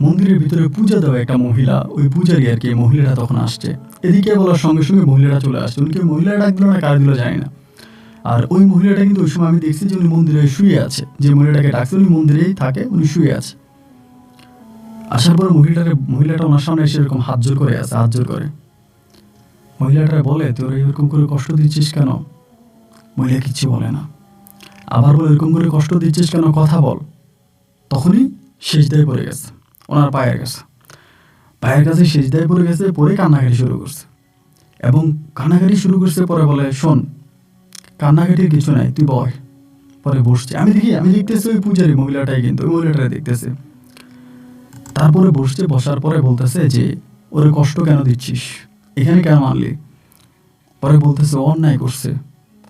মন্দিরের ভিতরে পূজা দেওয়া একটা মহিলা, ওই পূজারি আর কি, মহিলাটা তখন আসছে। এদিকে বলার সঙ্গে সঙ্গে মহিলাটা চলে আসছে। উনিকে মহিলাটা ডাক দিল না কার দিল জানি না। আর ওই মহিলাটা কিন্তু ওই সময় আমি দেখছি যে উনি মন্দিরে শুয়ে আছে, যে মহিলাটাকে ডাকছে উনি মন্দিরেই থাকে, উনি শুয়ে আছে। আসার পর মহিলাটা ওনার সামনে এসে এরকম হাত জোর করে আছে, হাত জোর করে। মহিলাটা বলে তোর এরকম করে কষ্ট দিচ্ছিস কেন? মহিলা কিচ্ছু বলে না। আবার বলে এরকম করে কষ্ট দিচ্ছিস কেন, কথা বল। তখনই সেজদায় পড়ে গেছে ওনার পায়ের কাছে সেজদায় পড়ে গেছে। পরে কান্নাকাটি শুরু করছে, এবং কান্নাকাটি শুরু করছে। পরে বলে শোন, কান্নাকাটির কিছু নাই, তুই বয়। পরে বসছে, আমি দেখতেছি ওই পূজারি মহিলাটাই, কিন্তু ওই মহিলাটাই দেখতেছে। তারপরে বসছে, বসার পরে বলতেছে যে ওরে কষ্ট কেন দিচ্ছিস, এখানে কেন আনলি? পরে বলতেছে অন্যায় করছে,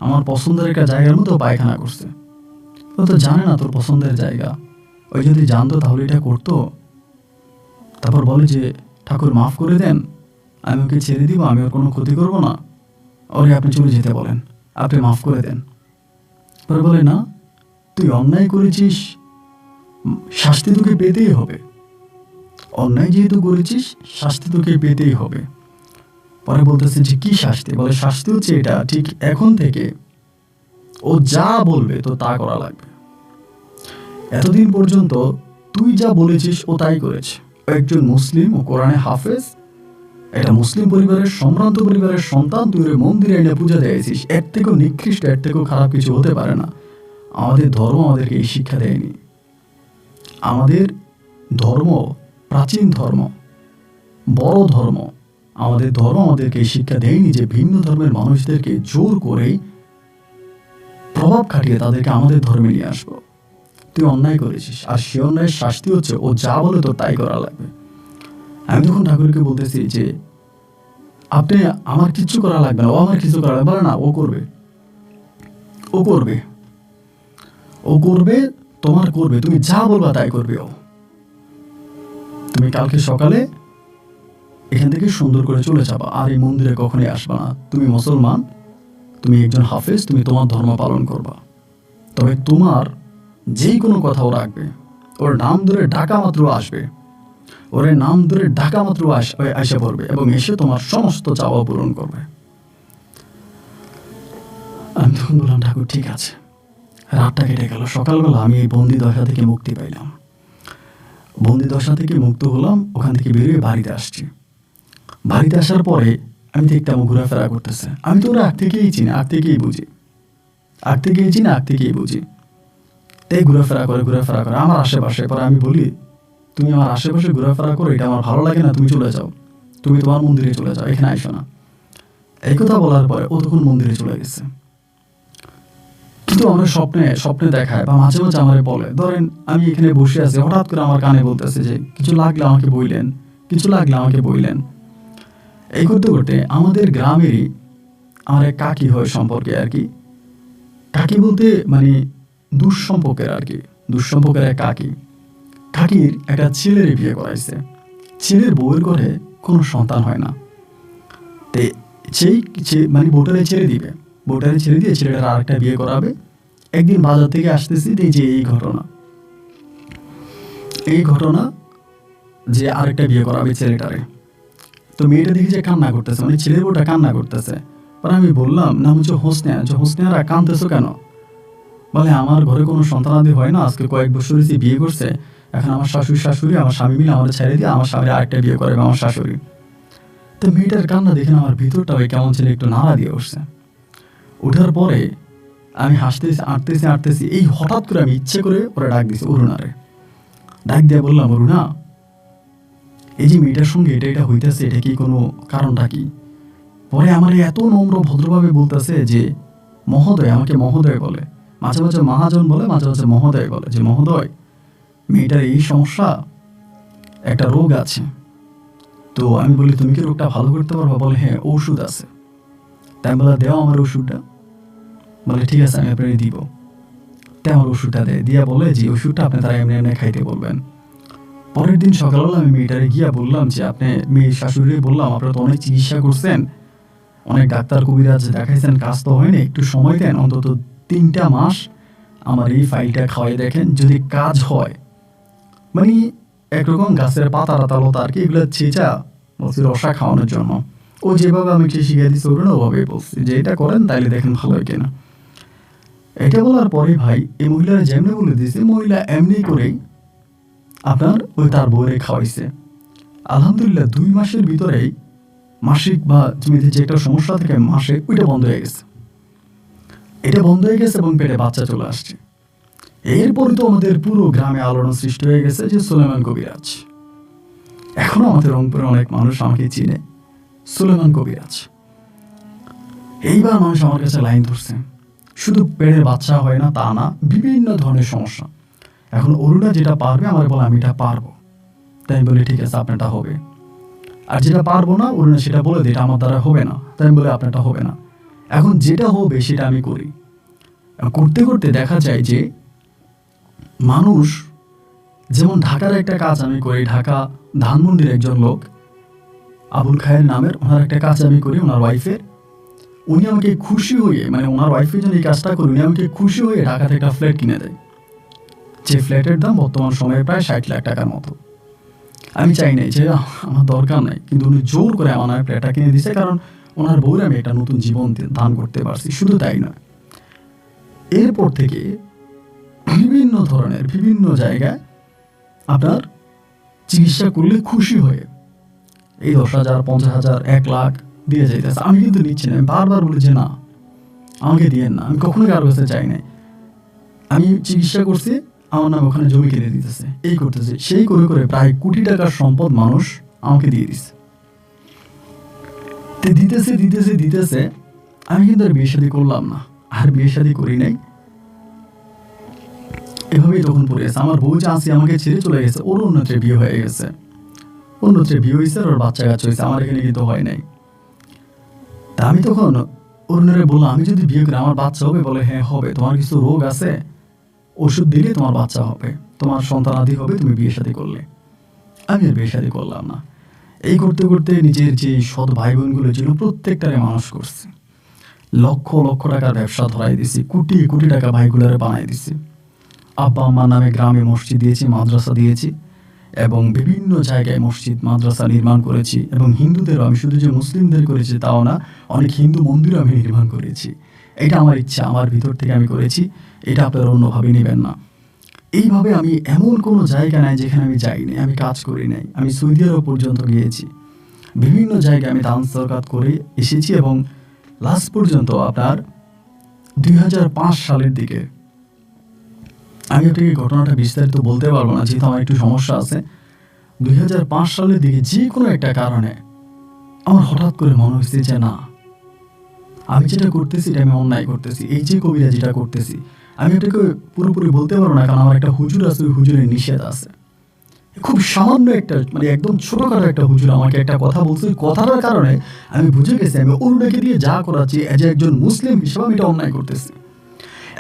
আমার পছন্দের একটা জায়গার মতো পায়খানা করছে। ও তো জানে না তোর পছন্দের জায়গা, ওই যদি জানতো তাহলে এটা করতো। তারপর বলে যে ঠাকুর মাফ করে দেন, আমি ওকে ছেড়ে দিব, আমি ওর কোনো ক্ষতি করবো না, ওরে আপনি চলে যেতে বলেন, আপনি মাফ করে দেন। পরে বলে না, তুই অন্যায় করেছিস, শাস্তি তোকে পেতেই হবে, অন্যায় যেহেতু করেছিস শাস্তি তোকে পেতেই হবে। পরে বলতেছে যে কি শাস্তি? বলে শাস্তি হচ্ছে এটা, ঠিক এখন থেকে ও যা বলবে তো তা করা লাগবে। এতদিন পর্যন্ত তুই যা বলেছিস ও তাই করেছে। ও একজন মুসলিম, ও কোরআনে হাফেজ, একটা মুসলিম পরিবারের সম্ভ্রান্ত পরিবারের সন্তান, তুই মন্দিরে এনে পূজা দিয়েছিস। এর থেকেও নিকৃষ্ট, এর থেকেও খারাপ কিছু হতে পারে না। আমাদের ধর্ম আমাদেরকে এই শিক্ষা দেয়নি। আমাদের ধর্ম প্রাচীন ধর্ম, বড় ধর্ম, আমাদের ধর্ম আমাদেরকে এই শিক্ষা দেয়নি যে ভিন্ন ধর্মের মানুষদেরকে জোর করে প্রভাব খাটিয়ে তাদেরকে আমাদের ধর্মে নিয়ে আসবো। তুই অন্যায় করেছিস, আর সে অন্যায়ের শাস্তি হচ্ছে ও যা বলে তোর তাই করা লাগবে। আমি তখন ঠাকুরকে বলতেছি যে আপনি আমার কিচ্ছু করা লাগবে না, ও আমার কিছু করা লাগবে না, ও করবে, ও ও করবে, ও করবে, তোমার করবে, তুমি যা বলবা তাই করবে ও। তুমি কালকে সকালে এখান থেকে সুন্দর করে চলে যাবা, আর এই মন্দিরে কখনোই আসবা না। তুমি মুসলমান, তুমি একজন হাফেজ, তুমি তোমার ধর্ম পালন করবা, তবে তোমার যেই কোনো কথা ও রাখবে, ওর নাম ধরে ডাকা মাত্র আসবে, ওর নাম ধরে ডাকা মাত্র এসে পড়বে এবং এসে তোমার সমস্ত চাওয়া পূরণ করবে। আমি তখন বললাম, ঠাকুর ঠিক আছে। রাতটা কেটে গেল, সকালবেলা আমি এই বন্দি দশা থেকে মুক্তি পাইলাম। বন্দি দশা থেকে মুক্ত হলাম, ওখান থেকে বেরিয়ে বাড়িতে আসছি। বাড়িতে আসার পরে আমি দেখতাম ও ঘোরাফেরা করতেছে। আমি তো ওরা আগ থেকেই চিনি, আগ থেকেই বুঝি, আগ থেকেই চিনি, আগ থেকেই বুঝি। তাই ঘোরাফেরা করে আমার আশেপাশে। পরে আমি বলি, তুমি আমার আশেপাশে ঘোরাফেরা করো, এটা আমার ভালো লাগে না, তুমি চলে যাও, তুমি তোমার মন্দিরে চলে যাও, এখানে আইসো না। এই কথা বলার পরে ও তখন মন্দিরে চলে গেছে। কিন্তু আমরা স্বপ্নে দেখায় বা মাঝে মাঝে আমার বলে, ধরেন আমি এখানে বসে আছি, হঠাৎ করে আমার কানে বলতেছে যে কিছু লাগলে আমাকে বইলেন, কিছু লাগলে আমাকে বইলেন। এই করতে করতে আমাদের গ্রামেরই আমার এক কাকি হয় সম্পর্কে আর কি, কাকি বলতে মানে দুঃসম্পর্কের আর কি, দুঃসম্পর্কের এক কাকি। কাকির একটা ছেলের বিয়ে করাইছে, ছেলের বউয়ের ঘরে কোনো সন্তান হয় না। সেই মানে ভোটারে ছেড়ে দিবে, ভোটারে ছেড়ে দিয়ে ছেলেটার আরেকটা বিয়ে করাবে। একদিন বাজার থেকে আসতেছি, যে এই ঘটনা যে আরেকটা বিয়ে করাবে ছেলেটারে। তো মেয়েটা দেখি যে কান্না করতেছে, মানে ছেলের বউটা কান্না করতেছে। পরে আমি বললাম, নাম হচ্ছে হোসনে, হোসনেরা কাঁদতেছো কেন? বলে, আমার ঘরে কোনো সন্তানাদি হয় না, আজকে কয়েক বছর হয়েছে বিয়ে করছে, এখন আমার শাশুড়ি আমার স্বামী মিলে আমাদের ছেড়ে দিয়ে আমার স্বামীর আরেকটা বিয়ে করবে আমার শাশুড়ি। তো মেয়েটার কান্না দেখে আমার ভিতরটা ওই কেমন ছেলে একটু নাড়া দিয়ে উঠছে। ওঠার পরে আমি হাঁটতেছি, এই হঠাৎ করে আমি ইচ্ছে করে ওরা ডাক দিছি, অরুণারে ডাক দিয়ে বললাম, অরুণা, এই যে মেয়েটার সঙ্গে এটা হইতেছে, এটা কি কোনো কারণটা কি? পরে আমার এত নম্র ভদ্রভাবে বলতেছে যে মহোদয়, আমাকে মহোদয় বলে, মাঝে মাঝে মহাজন বলে, মাঝে মাঝে মহোদয় বলে, যে মহোদয়, মেয়েটার এই সমস্যা, একটা রোগ আছে। তো আমি বলি, তুমি কি রোগটা ভালো করতে পারবো? বলে, হ্যাঁ, ওষুধ আছে। তাই বলে, দেও আমার ওষুধটা। বলে, ঠিক আছে, আমি আপনাকে দিব। তাই আমার ওষুধটা দিয়া বলে যে ওষুধটা আপনি তারা এমনি এমনি খাইতে বলবেন। পরের দিন সকালবেলা আমি মেয়েটারে গিয়া বললাম যে, আপনি মেয়ের শাশুড়ি বললাম, আপনারা তো অনেক চিকিৎসা করছেন, অনেক ডাক্তার কবিরাজ দেখাইছেন, কাজ তো হয়নি, একটু সময় দেন, অন্তত 3টা মাস আমার এই ফাইলটা খাওয়াই দেখেন, যদি কাজ হয়। মানে একরকম গাছের পাতা লতা আর কি, এগুলো ছেঁচা বলছি রসা খাওয়ানোর জন্য। ও যেভাবে আমাকে শিখিয়ে দিচ্ছে, ওভাবে বলছি যে এটা করেন, তাইলে দেখেন ভালো হয় কিনা। এটা বলার পরে ভাই, এই মহিলারা যেমনি বলে দিয়েছে, মহিলা এমনি করেই আপনার ওই তার বউরে খাওয়াইছে। আলহামদুলিল্লাহ 2 মাসের ভিতরেই মাসিক বা মেয়েদের যে একটা সমস্যা থাকে মাসে, ওইটা বন্ধ হয়ে গেছে। এটা বন্ধ হয়ে গেছে এবং পেটে বাচ্চা চলে আসছে। এরপরে তো আমাদের পুরো গ্রামে আলোড়ন সৃষ্টি হয়ে গেছে যে সুলেমান কবিরাজ। এখনো আমাদের রংপুরে অনেক মানুষ আমাকে চিনে, সুলেমান কবিরাজ। এইবার মানুষ আমার কাছে লাইন ধরছে, শুধু পেটের বাচ্চা হয় না তা না, বিভিন্ন ধরনের সমস্যা। এখন অরুণা যেটা পারবে আমার বলে, আমি এটা পারবো। তাই আমি বলি, ঠিক আছে, আপনারটা হবে। আর যেটা পারবো না, অরুণা সেটা বলে দিই, এটা আমার দ্বারা হবে না। তাই আমি বলি, আপনারটা হবে না। এখন যেটা হবে সেটা আমি করি। করতে করতে দেখা যায় যে মানুষ, যেমন ঢাকার একটা কাজ আমি করি, ঢাকা ধানমন্ডির একজন লোক আবুল খায়ের নামের, ওনার একটা কাজ আমি করি, ওনার ওয়াইফের। উনি আমাকে খুশি হয়ে, মানে ওনার ওয়াইফের জন্য এই কাজটা করি, উনি আমাকে খুশি হয়ে ঢাকাতে একটা ফ্ল্যাট কিনে দেয়, যে ফ্ল্যাটের দাম বর্তমান সময়ে প্রায় 60 লাখ টাকার মতো। আমি চাই নাই, যে আমার দরকার নাই, কিন্তু উনি জোর করে আমার ফ্ল্যাটটা কিনে দিছে, কারণ ওনার বউরে আমি একটা নতুন জীবন দান করতে পারছি। শুধু তাই নয়, এরপর থেকে বিভিন্ন ধরনের বিভিন্ন জায়গায় আপনার চিকিৎসা করলে খুশি হয়ে এই 10,000, 50,000, 1 লাখ দিয়ে যাইতেছে। আমি কিন্তু নিচ্ছি না, আমি বারবার বলি যে না, আমাকে দিয়েন না, আমি কখনো কারো কাছে চাই নাই। আমি চিকিৎসা করছি, আমার নাম ওখানে জমি কিনে দিতেছে, এই করতেছে, সেই করে করে প্রায় কোটি টাকার সম্পদ মানুষ আমাকে দিয়ে দিচ্ছে। দিতেছে আমি কিন্তু আর বিয়ে শাদী করলাম না, আর বিয়ে শাদী করি নাই। এভাবেই তখন পড়ে গেছে। আমার বউ যে আসি আমাকে ছেড়ে চলে গেছে, ওর অন্যত্রে বিয়ে হয়ে গেছে, অন্যত্রে বিয়ে হয়েছে, ওর বাচ্চা কাচ্চা হয়েছে, আমার এখানে কিন্তু হয় নাই। তা আমি তখন অরুণারে বললাম, আমি যদি বিয়ে করি আমার বাচ্চা হবে? বলে হ্যাঁ হবে। তোমার কিছু রোগ আছে, ওষুধ দিলে তোমার বাচ্চা হবে, তোমার সন্তানাদি হবে তুমি বিয়ে শাদী করলে। আমি আর বিয়ে শাদী করলাম না। এই করতে করতে নিজের যে সৎ ভাই বোনগুলো ছিল প্রত্যেকটারে মানুষ করছি, লক্ষ লক্ষ টাকার ব্যবসা ধরাই দিছি, কোটি কোটি টাকা ভাইগুলারে বানাই দিছি। আব্বা আম্মার নামে গ্রামে মসজিদ দিয়েছি, মাদ্রাসা দিয়েছি এবং বিভিন্ন জায়গায় মসজিদ মাদ্রাসা নির্মাণ করেছি। এবং হিন্দুদেরও, আমি শুধু যে মুসলিমদের করেছি তাও না, অনেক হিন্দু মন্দিরও আমি নির্মাণ করেছি। এটা আমার ইচ্ছা, আমার ভিতর থেকে আমি করেছি, এটা আপনারা অন্যভাবে নেবেন না। এইভাবে আমি এমন কোনো জায়গা নাই যেখানে আমি যাইনি, আমি কাজ করি নাই। আমি সৌদি আরব পর্যন্ত গিয়েছি, বিভিন্ন জায়গায় আমি দান সরকাত করে এসেছি। এবং লাস্ট পর্যন্ত আপনার 2005 সালের দিকে, আমি আপনাকে ঘটনাটা বিস্তারিত বলতে পারবো না যেহেতু আমার একটু সমস্যা আছে। 2005 সালের দিকে যে কোনো একটা কারণে আমার হঠাৎ করে মনে হয়েছে যে না, আমি যেটা করতেছি এটা আমি অন্যায় করতেছি। এই যে কবিরা যেটা করতেছি, আমি এটাকে পুরোপুরি বলতে পারবো না, কারণ আমার একটা হুজুর আছে, ওই হুজুরের নিষেধ আছে। খুব সামান্য একটা, মানে একদম ছোটখাটো একটা হুজুর আমাকে একটা কথা বলছে, ওই কথাটার কারণে আমি বুঝে গেছি আমি অরুণাকে দিয়ে যা করাচ্ছি, যে একজন মুসলিম হিসেবে আমি এটা অন্যায় করতেছি,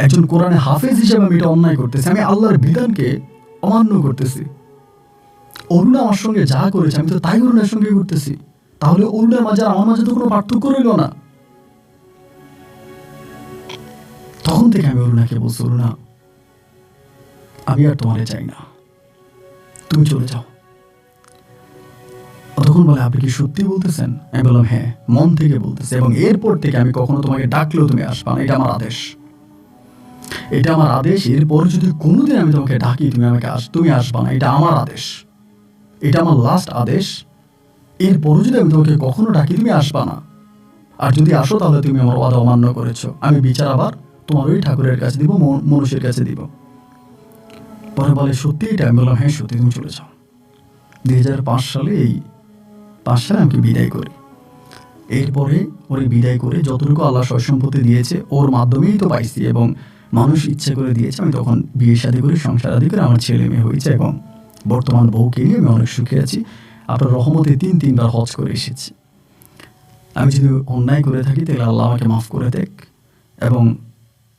একজন কোরআনে হাফেজ হিসেবে আমি এটা অন্যায় করতেছি, আমি আল্লাহর বিধানকে অমান্য করতেছি। অরুণা আমার সঙ্গে যা করেছে আমি তো তাই অরুণার সঙ্গে করতেছি, তাহলে অরুণার মাঝে আর আমার মাঝে তো কোনো পার্থক্য রইল না। তখন থেকে আমি অরুণাকে বলছি, অরুণা আমি আর তোমারে চাই না, তুমি চলে যাও। তখন বলে, আপনি কি সত্যি বলতেছেন? আমি বললাম হ্যাঁ, মন থেকে বলতেছি, এবং এরপর থেকে আমি কখনো তোমাকে ডাকলেও তুমি আসবা না, এটা আমার আদেশ, এটা আমার আদেশ। এরপর যদি কোনোদিন আমি তোমাকে ডাকি তুমি আসবা না, এটা আমার আদেশ, এটা আমার লাস্ট আদেশ। এরপরও যদি আমি তোমাকে কখনো ডাকি তুমি আসবা না, আর যদি আসো তাহলে তুমি আমার ওয়াদা অমান্য করেছো। আমি বিচার আবার তোমার ওই ঠাকুরের কাছে দিব, মনুষ্যের কাছে দিব। পরে বলে সত্যি এটা? আমি বললাম হ্যাঁ সত্যি, তুমি চলে যাও। 2005 সালে, এই 5 সালে আমাকে বিদায় করি। এরপরে ওরে বিদায় করে যতটুকু আল্লাহ সয় সম্পত্তি দিয়েছে ওর মাধ্যমেই তো পাইছি, এবং মানুষ ইচ্ছে করে দিয়েছে। আমি তখন বিয়ে শাদী করে সংসার আদি করে আমার ছেলে মেয়ে হয়েছে, এবং বর্তমান বউকে নিয়ে আমি অনেক সুখে আছি। আপনার রহমতে 3-3বার হজ করে এসেছি। আমি যদি অন্যায় করে থাকি তাহলে আল্লাহ আমাকে মাফ করে দেখ। এবং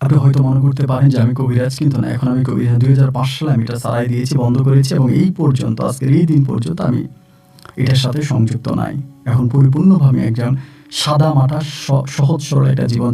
আপনি হয়তো মনে করতে পারেন যে আমি কবিরাজ, কিন্তু না, এখন আমি কবিরাজ। 2005 সালে আমি এটা সারাই দিয়েছি, বন্ধ করেছি, এবং এই পর্যন্ত, আজকের এই দিন পর্যন্ত আমি এটার সাথে সংযুক্ত নাই। এখন পরিপূর্ণভাবে একজন সাদা মাটা সহজ সরল একটা জীবন